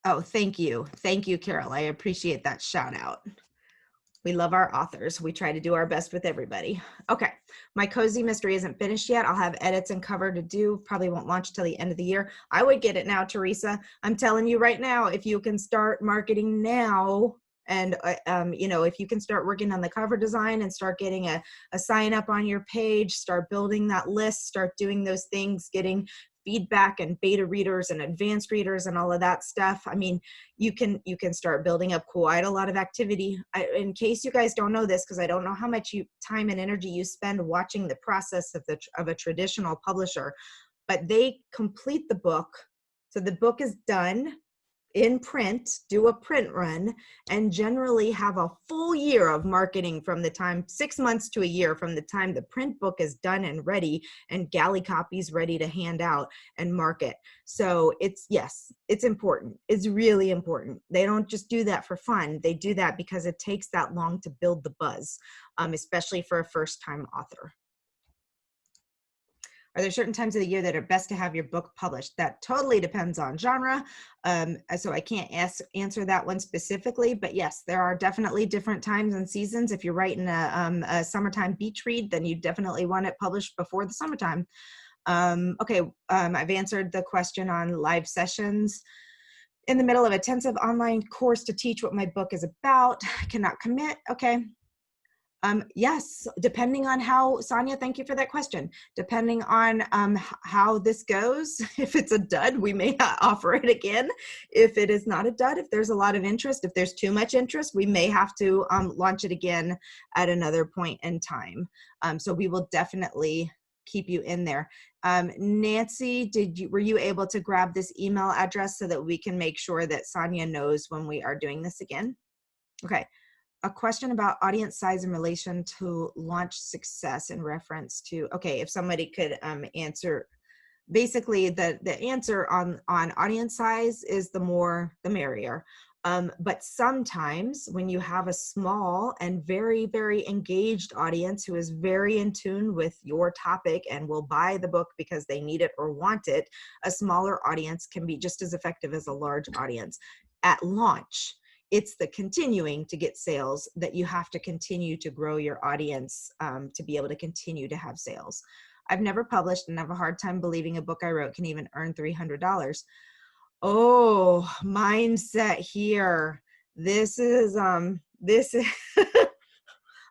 [SPEAKER 1] Oh, thank you. Thank you, Carol. I appreciate that shout out. We love our authors. We try to do our best with everybody. Okay, my cozy mystery isn't finished yet. I'll have edits and cover to do. Probably won't launch till the end of the year. I would get it now, Teresa. I'm telling you right now, if you can start marketing now, and you know, if you can start working on the cover design and start getting a sign up on your page, start building that list, start doing those things, getting feedback and beta readers and advanced readers and all of that stuff. I mean, you can start building up quite a lot of activity. In case you guys don't know this, because I don't know how much time and energy you spend watching the process of a traditional publisher, but they complete the book. So the book is done in print, do a print run, and generally have a full year of marketing from the time, 6 months to a year from the time the print book is done and ready and galley copies ready to hand out and market. So yes, it's important. It's really important. They don't just do that for fun. They do that because it takes that long to build the buzz, especially for a first-time author. Are there certain times of the year that are best to have your book published? That totally depends on genre. So I can't answer that one specifically, but yes, there are definitely different times and seasons. If you're writing a summertime beach read, then you definitely want it published before the summertime. Okay, I've answered the question on live sessions. In the middle of a intensive online course to teach what my book is about, cannot commit. Okay. Yes, depending on how, Sonia, thank you for that question. Depending on how this goes, if it's a dud, we may not offer it again. If it is not a dud, if there's a lot of interest, if there's too much interest, we may have to launch it again at another point in time. So we will definitely keep you in there. Nancy, were you able to grab this email address so that we can make sure that Sonia knows when we are doing this again? Okay. A question about audience size in relation to launch success in reference to, okay, if somebody could answer, basically the answer on audience size is the more the merrier. But sometimes when you have a small and very, very engaged audience who is very in tune with your topic and will buy the book because they need it or want it, a smaller audience can be just as effective as a large audience. At launch, it's the continuing to get sales that you have to continue to grow your audience to be able to continue to have sales. I've never published and have a hard time believing a book I wrote can even earn $300. Oh, mindset here. This is a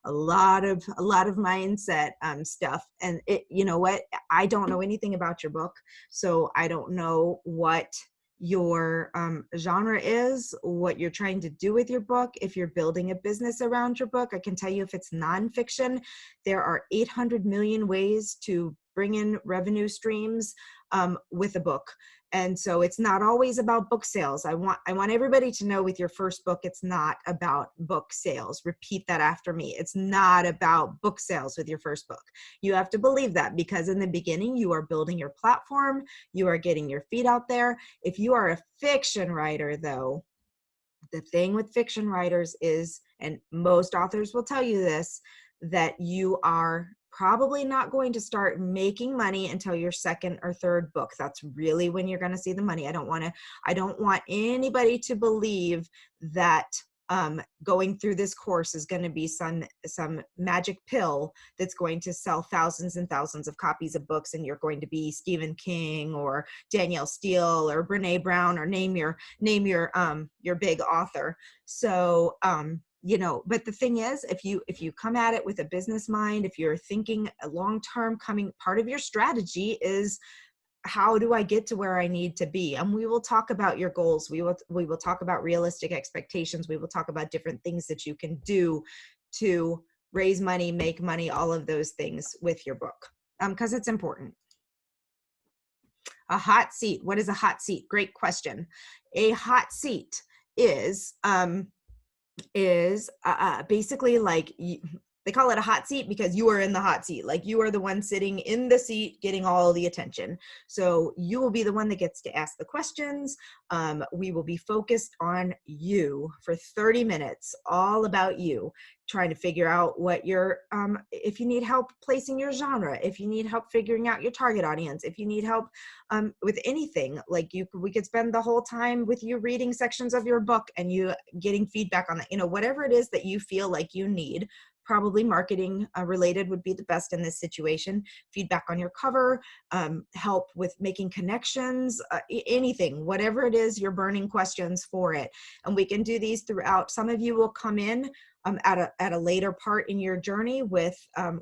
[SPEAKER 1] lot of mindset stuff. And you know what? I don't know anything about your book, so I don't know what your genre is, what you're trying to do with your book. If you're building a business around your book, I can tell you if it's nonfiction, there are 800 million ways to bring in revenue streams with a book. And so it's not always about book sales. I want everybody to know with your first book, it's not about book sales. Repeat that after me. It's not about book sales with your first book. You have to believe that, because in the beginning, you are building your platform. You are getting your feet out there. If you are a fiction writer, though, the thing with fiction writers is, and most authors will tell you this, that you are probably not going to start making money until your second or third book. That's really when you're going to see the money. I don't want anybody to believe that going through this course is going to be some magic pill that's going to sell thousands and thousands of copies of books, and you're going to be Stephen King or Danielle Steele or Brene Brown, or name your big author. So you know, but the thing is, if you come at it with a business mind, if you're thinking a long-term, coming, part of your strategy is, how do I get to where I need to be? And we will talk about your goals. We will talk about realistic expectations. We will talk about different things that you can do to raise money, make money, all of those things with your book, because it's important. A hot seat. What is a hot seat? Great question. A hot seat is basically like, they call it a hot seat because you are in the hot seat. Like, you are the one sitting in the seat getting all the attention. So you will be the one that gets to ask the questions. We will be focused on you for 30 minutes, all about you, trying to figure out what your, if you need help placing your genre, if you need help figuring out your target audience, if you need help with anything, like we could spend the whole time with you reading sections of your book and you getting feedback on that, you know, whatever it is that you feel like you need. Probably marketing related would be the best in this situation. Feedback on your cover, help with making connections, anything, whatever it is, your burning questions for it. And we can do these throughout. Some of you will come in at a later part in your journey with a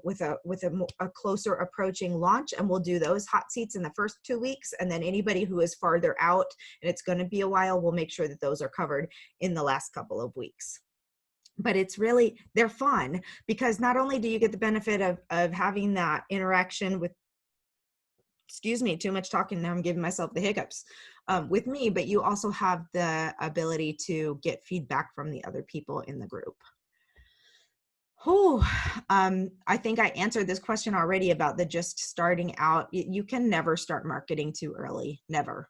[SPEAKER 1] closer approaching launch, and we'll do those hot seats in the first 2 weeks. And then anybody who is farther out, and it's going to be a while, we'll make sure that those are covered in the last couple of weeks. But it's really, they're fun because not only do you get the benefit of having that interaction with, excuse me, too much talking, now I'm giving myself the hiccups, with me, but you also have the ability to get feedback from the other people in the group. Oh, I think I answered this question already about the just starting out. You can never start marketing too early, never.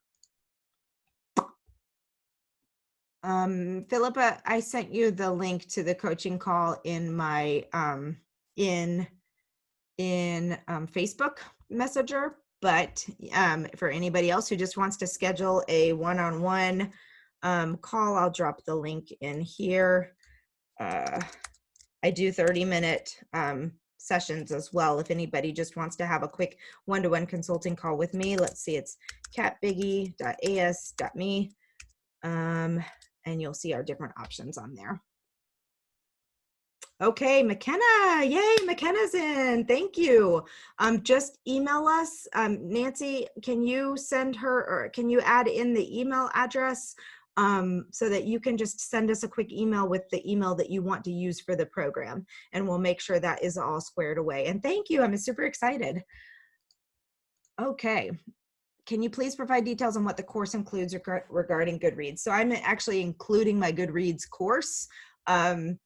[SPEAKER 1] Philippa, I sent you the link to the coaching call in my Facebook Messenger, but for anybody else who just wants to schedule a one-on-one call, I'll drop the link in here. I do 30-minute sessions as well. If anybody just wants to have a quick one-to-one consulting call with me, let's see, it's katbiggie.as.me. And you'll see our different options on there. Okay, McKenna, yay, McKenna's in, thank you. Just email us. Nancy, can you send her, or can you add in the email address so that you can just send us a quick email with the email that you want to use for the program, and we'll make sure that is all squared away. And thank you, I'm super excited. Okay. Can you please provide details on what the course includes regarding Goodreads? So I'm actually including my Goodreads course,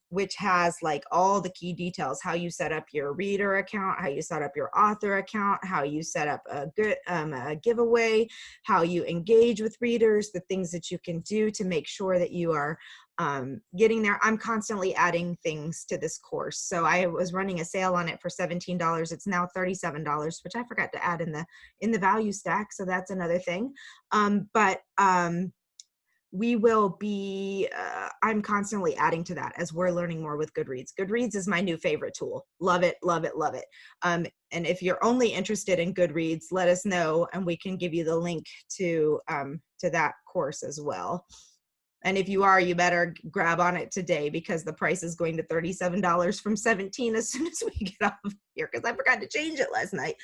[SPEAKER 1] which has like all the key details, how you set up your reader account, how you set up your author account, how you set up a giveaway, how you engage with readers, the things that you can do to make sure that you are getting there. I'm constantly adding things to this course. So I was running a sale on it for $17. It's now $37, which I forgot to add in the value stack. So that's another thing. We will be, I'm constantly adding to that as we're learning more with Goodreads. Goodreads is my new favorite tool. Love it, love it, love it. And if you're only interested in Goodreads, let us know and we can give you the link to that course as well. And if you are, you better grab on it today because the price is going to $37 from $17 as soon as we get off of here, because I forgot to change it last night.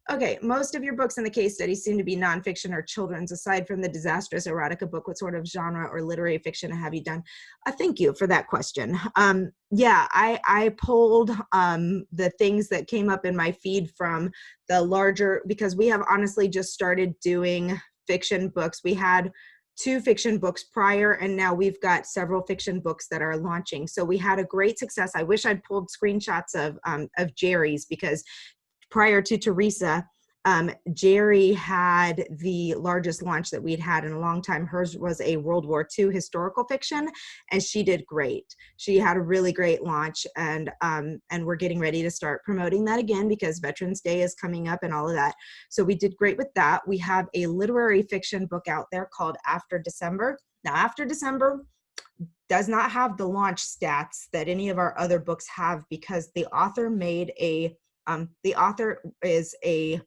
[SPEAKER 1] Okay, most of your books in the case study seem to be nonfiction or children's. Aside from the disastrous erotica book, what sort of genre or literary fiction have you done? Thank you for that question. Yeah, I pulled the things that came up in my feed from the larger, because we have honestly just started doing fiction books. We had 2 fiction books prior, and now we've got several fiction books that are launching. So we had a great success. I wish I'd pulled screenshots of Jerry's, because prior to Teresa, Jerry had the largest launch that we'd had in a long time. Hers was a World War II historical fiction, and she did great. She had a really great launch, and we're getting ready to start promoting that again because Veterans Day is coming up and all of that. So we did great with that. We have a literary fiction book out there called After December. Now, After December, does not have the launch stats that any of our other books have, because the author made a, the author is a,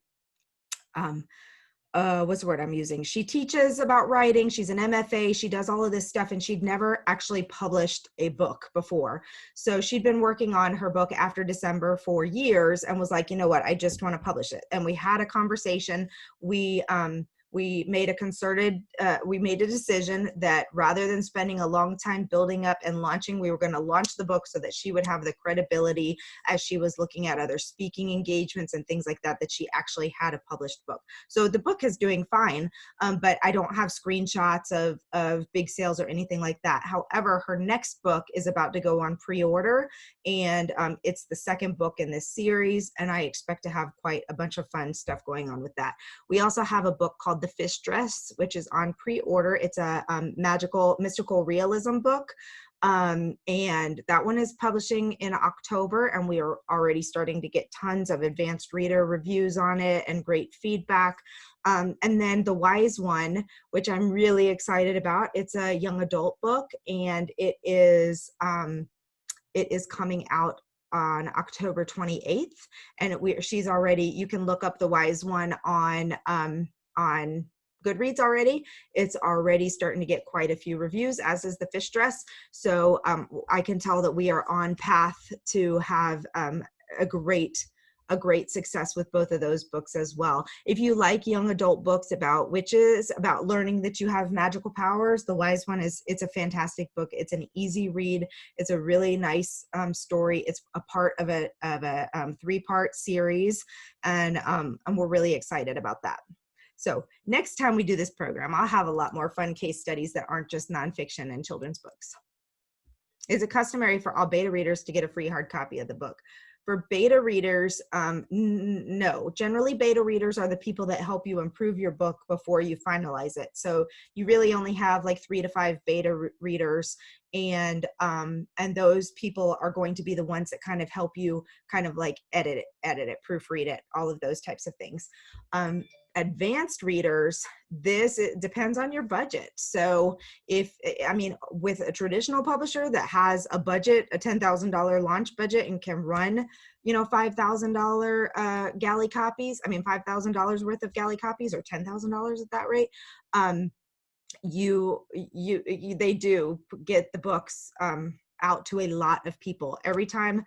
[SPEAKER 1] what's the word I'm using? She teaches about writing. She's an MFA. She does all of this stuff, and she'd never actually published a book before. So she'd been working on her book After December for years and was like, you know what, I just want to publish it. And we had a conversation. We made a concerted, we made a decision that rather than spending a long time building up and launching, we were going to launch the book so that she would have the credibility as she was looking at other speaking engagements and things like that, that she actually had a published book. So the book is doing fine, but I don't have screenshots of big sales or anything like that. However, her next book is about to go on pre-order, and it's the second book in this series, and I expect to have quite a bunch of fun stuff going on with that. We also have a book called The Fish Dress, which is on pre-order. It's a mystical realism book. And that one is publishing in October, and we are already starting to get tons of advanced reader reviews on it and great feedback. And then The Wise One, which I'm really excited about. It's a young adult book, and it is coming out on October 28th, and she's already, you can look up The Wise One on Goodreads already. It's already starting to get quite a few reviews, as is The Fish Dress. So I can tell that we are on path to have a great success with both of those books as well. If you like young adult books about witches, about learning that you have magical powers, The Wise One it's a fantastic book. It's an easy read. It's a really nice story. It's a part of a 3-part series, and we're really excited about that. So next time we do this program, I'll have a lot more fun case studies that aren't just nonfiction and children's books. Is it customary for all beta readers to get a free hard copy of the book? For beta readers, no. Generally, beta readers are the people that help you improve your book before you finalize it. So you really only have like 3 to 5 beta readers, and those people are going to be the ones that kind of help you kind of like edit it, proofread it, all of those types of things. Advanced readers, it depends on your budget. So with a traditional publisher that has a budget, a $10,000 launch budget, and can run, $5,000 galley copies, $5,000 worth of galley copies, or $10,000 at that rate, they do get the books out to a lot of people. Every time,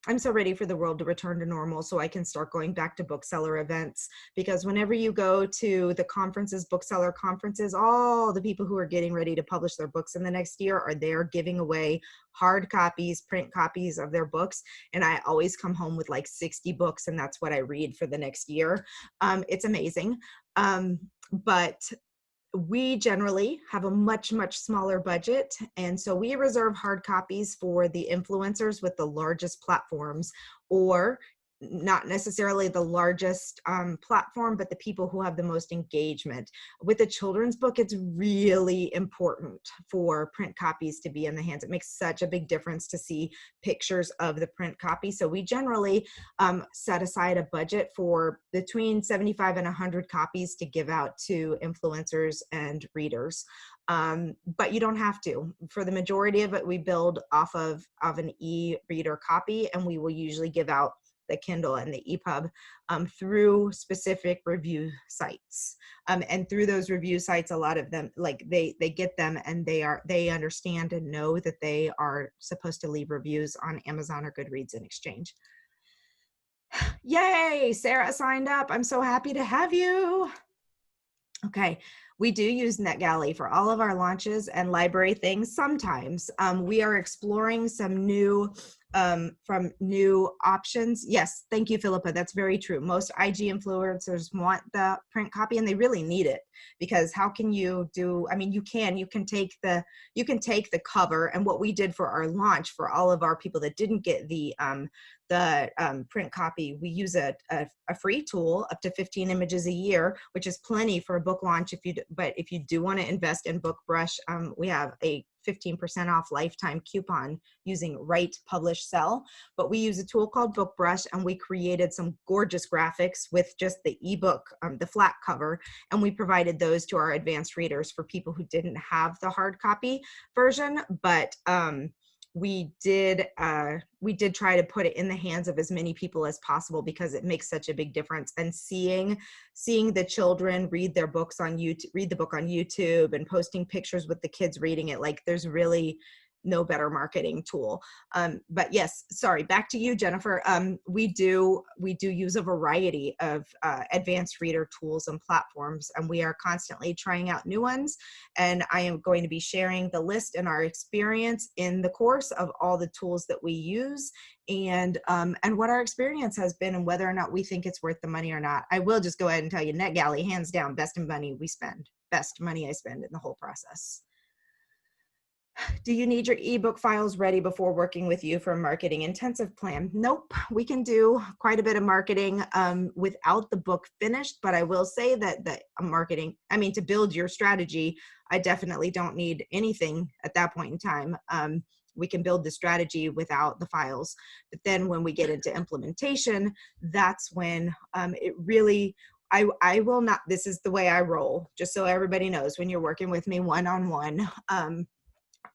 [SPEAKER 1] I'm so ready for the world to return to normal so I can start going back to bookseller events, because whenever you go to the conferences, bookseller conferences, all the people who are getting ready to publish their books in the next year are there giving away hard copies, print copies of their books. And I always come home with like 60 books, and that's what I read for the next year. It's amazing. But we generally have a much, much smaller budget. And so we reserve hard copies for the influencers with the largest platforms, or not necessarily the largest platform, but the people who have the most engagement. With a children's book, it's really important for print copies to be in the hands. It makes such a big difference to see pictures of the print copy. So we generally set aside a budget for between 75 and 100 copies to give out to influencers and readers. But you don't have to. For the majority of it, we build off of an e-reader copy, and we will usually give out the Kindle and the EPUB through specific review sites. And through those review sites, a lot of them, like they get them, and they understand and know that they are supposed to leave reviews on Amazon or Goodreads in exchange. Yay, Sarah signed up. I'm so happy to have you. Okay, we do use NetGalley for all of our launches and library things. Sometimes we are exploring some new options. Yes, thank you, Philippa. That's very true. Most IG influencers want the print copy, and they really need it, because how can you do? You can take the cover, and what we did for our launch for all of our people that didn't get the print copy, we use a free tool up to 15 images a year, which is plenty for a book launch. But if you do want to invest in BookBrush, we have a 15% off lifetime coupon using Write, Publish, Sell. But we use a tool called BookBrush, and we created some gorgeous graphics with just the ebook, the flat cover, and we provided those to our advanced readers for people who didn't have the hard copy version. But we did try to put it in the hands of as many people as possible because it makes such a big difference. And seeing the children read their books on YouTube, read the book on YouTube, and posting pictures with the kids reading it, like there's really no better marketing tool. But yes, sorry, back to you, Jennifer. We do use a variety of advanced reader tools and platforms, and we are constantly trying out new ones. And I am going to be sharing the list and our experience in the course of all the tools that we use, and what our experience has been, and whether or not we think it's worth the money or not. I will just go ahead and tell you, NetGalley, hands down, best money I spend in the whole process. Do you need your ebook files ready before working with you for a marketing intensive plan? Nope, we can do quite a bit of marketing without the book finished, but I will say that to build your strategy, I definitely don't need anything at that point in time. We can build the strategy without the files. But then when we get into implementation, that's when it really, I will not, this is the way I roll, just so everybody knows, when you're working with me one-on-one,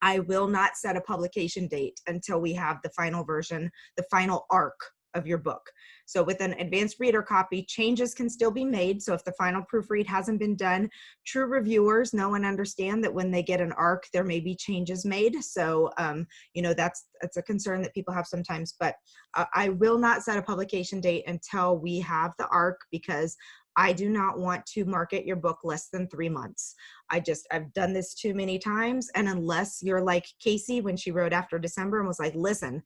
[SPEAKER 1] I will not set a publication date until we have the final version, the final arc of your book. So with an advanced reader copy, changes can still be made. So if the final proofread hasn't been done, true reviewers know and understand that when they get an arc, there may be changes made. So, that's a concern that people have sometimes, but I will not set a publication date until we have the arc, because I do not want to market your book less than 3 months. I've done this too many times. And unless you're like Casey, when she wrote after December and was like, listen,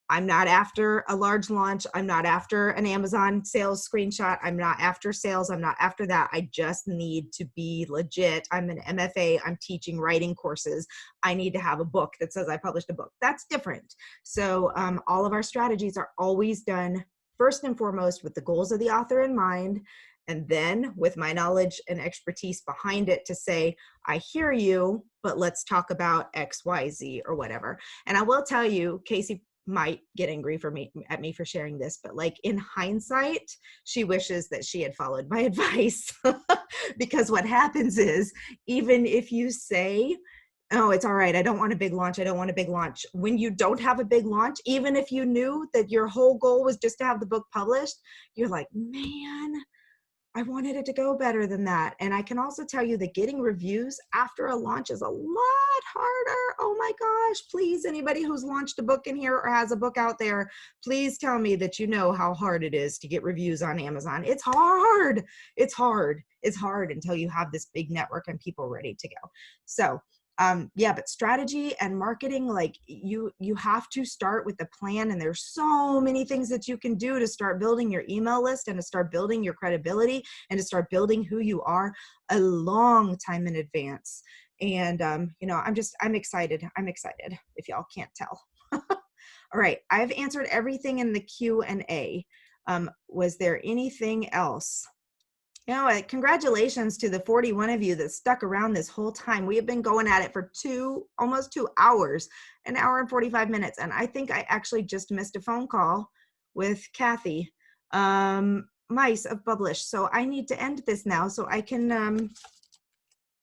[SPEAKER 1] I'm not after a large launch. I'm not after an Amazon sales screenshot. I'm not after sales. I'm not after that. I just need to be legit. I'm an MFA. I'm teaching writing courses. I need to have a book that says I published a book. That's different. So all of our strategies are always done first and foremost with the goals of the author in mind, and then with my knowledge and expertise behind it to say, I hear you, but let's talk about X, Y, Z, or whatever. And I will tell you, Casey might get angry at me for sharing this, but like in hindsight, she wishes that she had followed my advice. Because what happens is, even if you say, oh, it's all right, I don't want a big launch, I don't want a big launch. When you don't have a big launch, even if you knew that your whole goal was just to have the book published, you're like, man, I wanted it to go better than that. And I can also tell you that getting reviews after a launch is a lot harder. Oh my gosh, please, anybody who's launched a book in here or has a book out there, please tell me that you know how hard it is to get reviews on Amazon. It's hard. It's hard. It's hard until you have this big network and people ready to go. So but strategy and marketing, like you have to start with the plan, and there's so many things that you can do to start building your email list and to start building your credibility and to start building who you are a long time in advance. And, I'm excited. I'm excited, if y'all can't tell. All right. I've answered everything in the Q&A. Was there anything else? Congratulations to the 41 of you that stuck around this whole time. We have been going at it for almost 2 hours, an hour and 45 minutes. And I think I actually just missed a phone call with Kathy Mice of Publish. So I need to end this now so I can,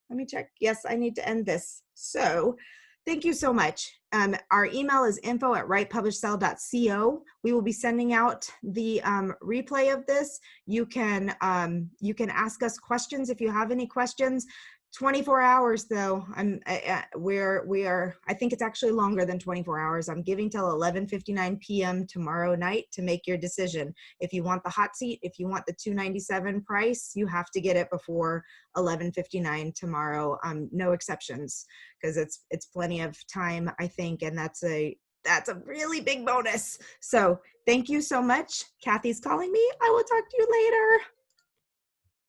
[SPEAKER 1] let me check. Yes, I need to end this. So thank you so much. Our email is info@writepublishsell.co. We will be sending out the replay of this. You can ask us questions if you have any questions. 24 hours though. I think it's actually longer than 24 hours. I'm giving till 11:59 p.m. tomorrow night to make your decision. If you want the hot seat, if you want the $297 price, you have to get it before 11:59 tomorrow. No exceptions, because it's plenty of time, I think, and that's a really big bonus. So thank you so much. Kathy's calling me. I will talk to you later.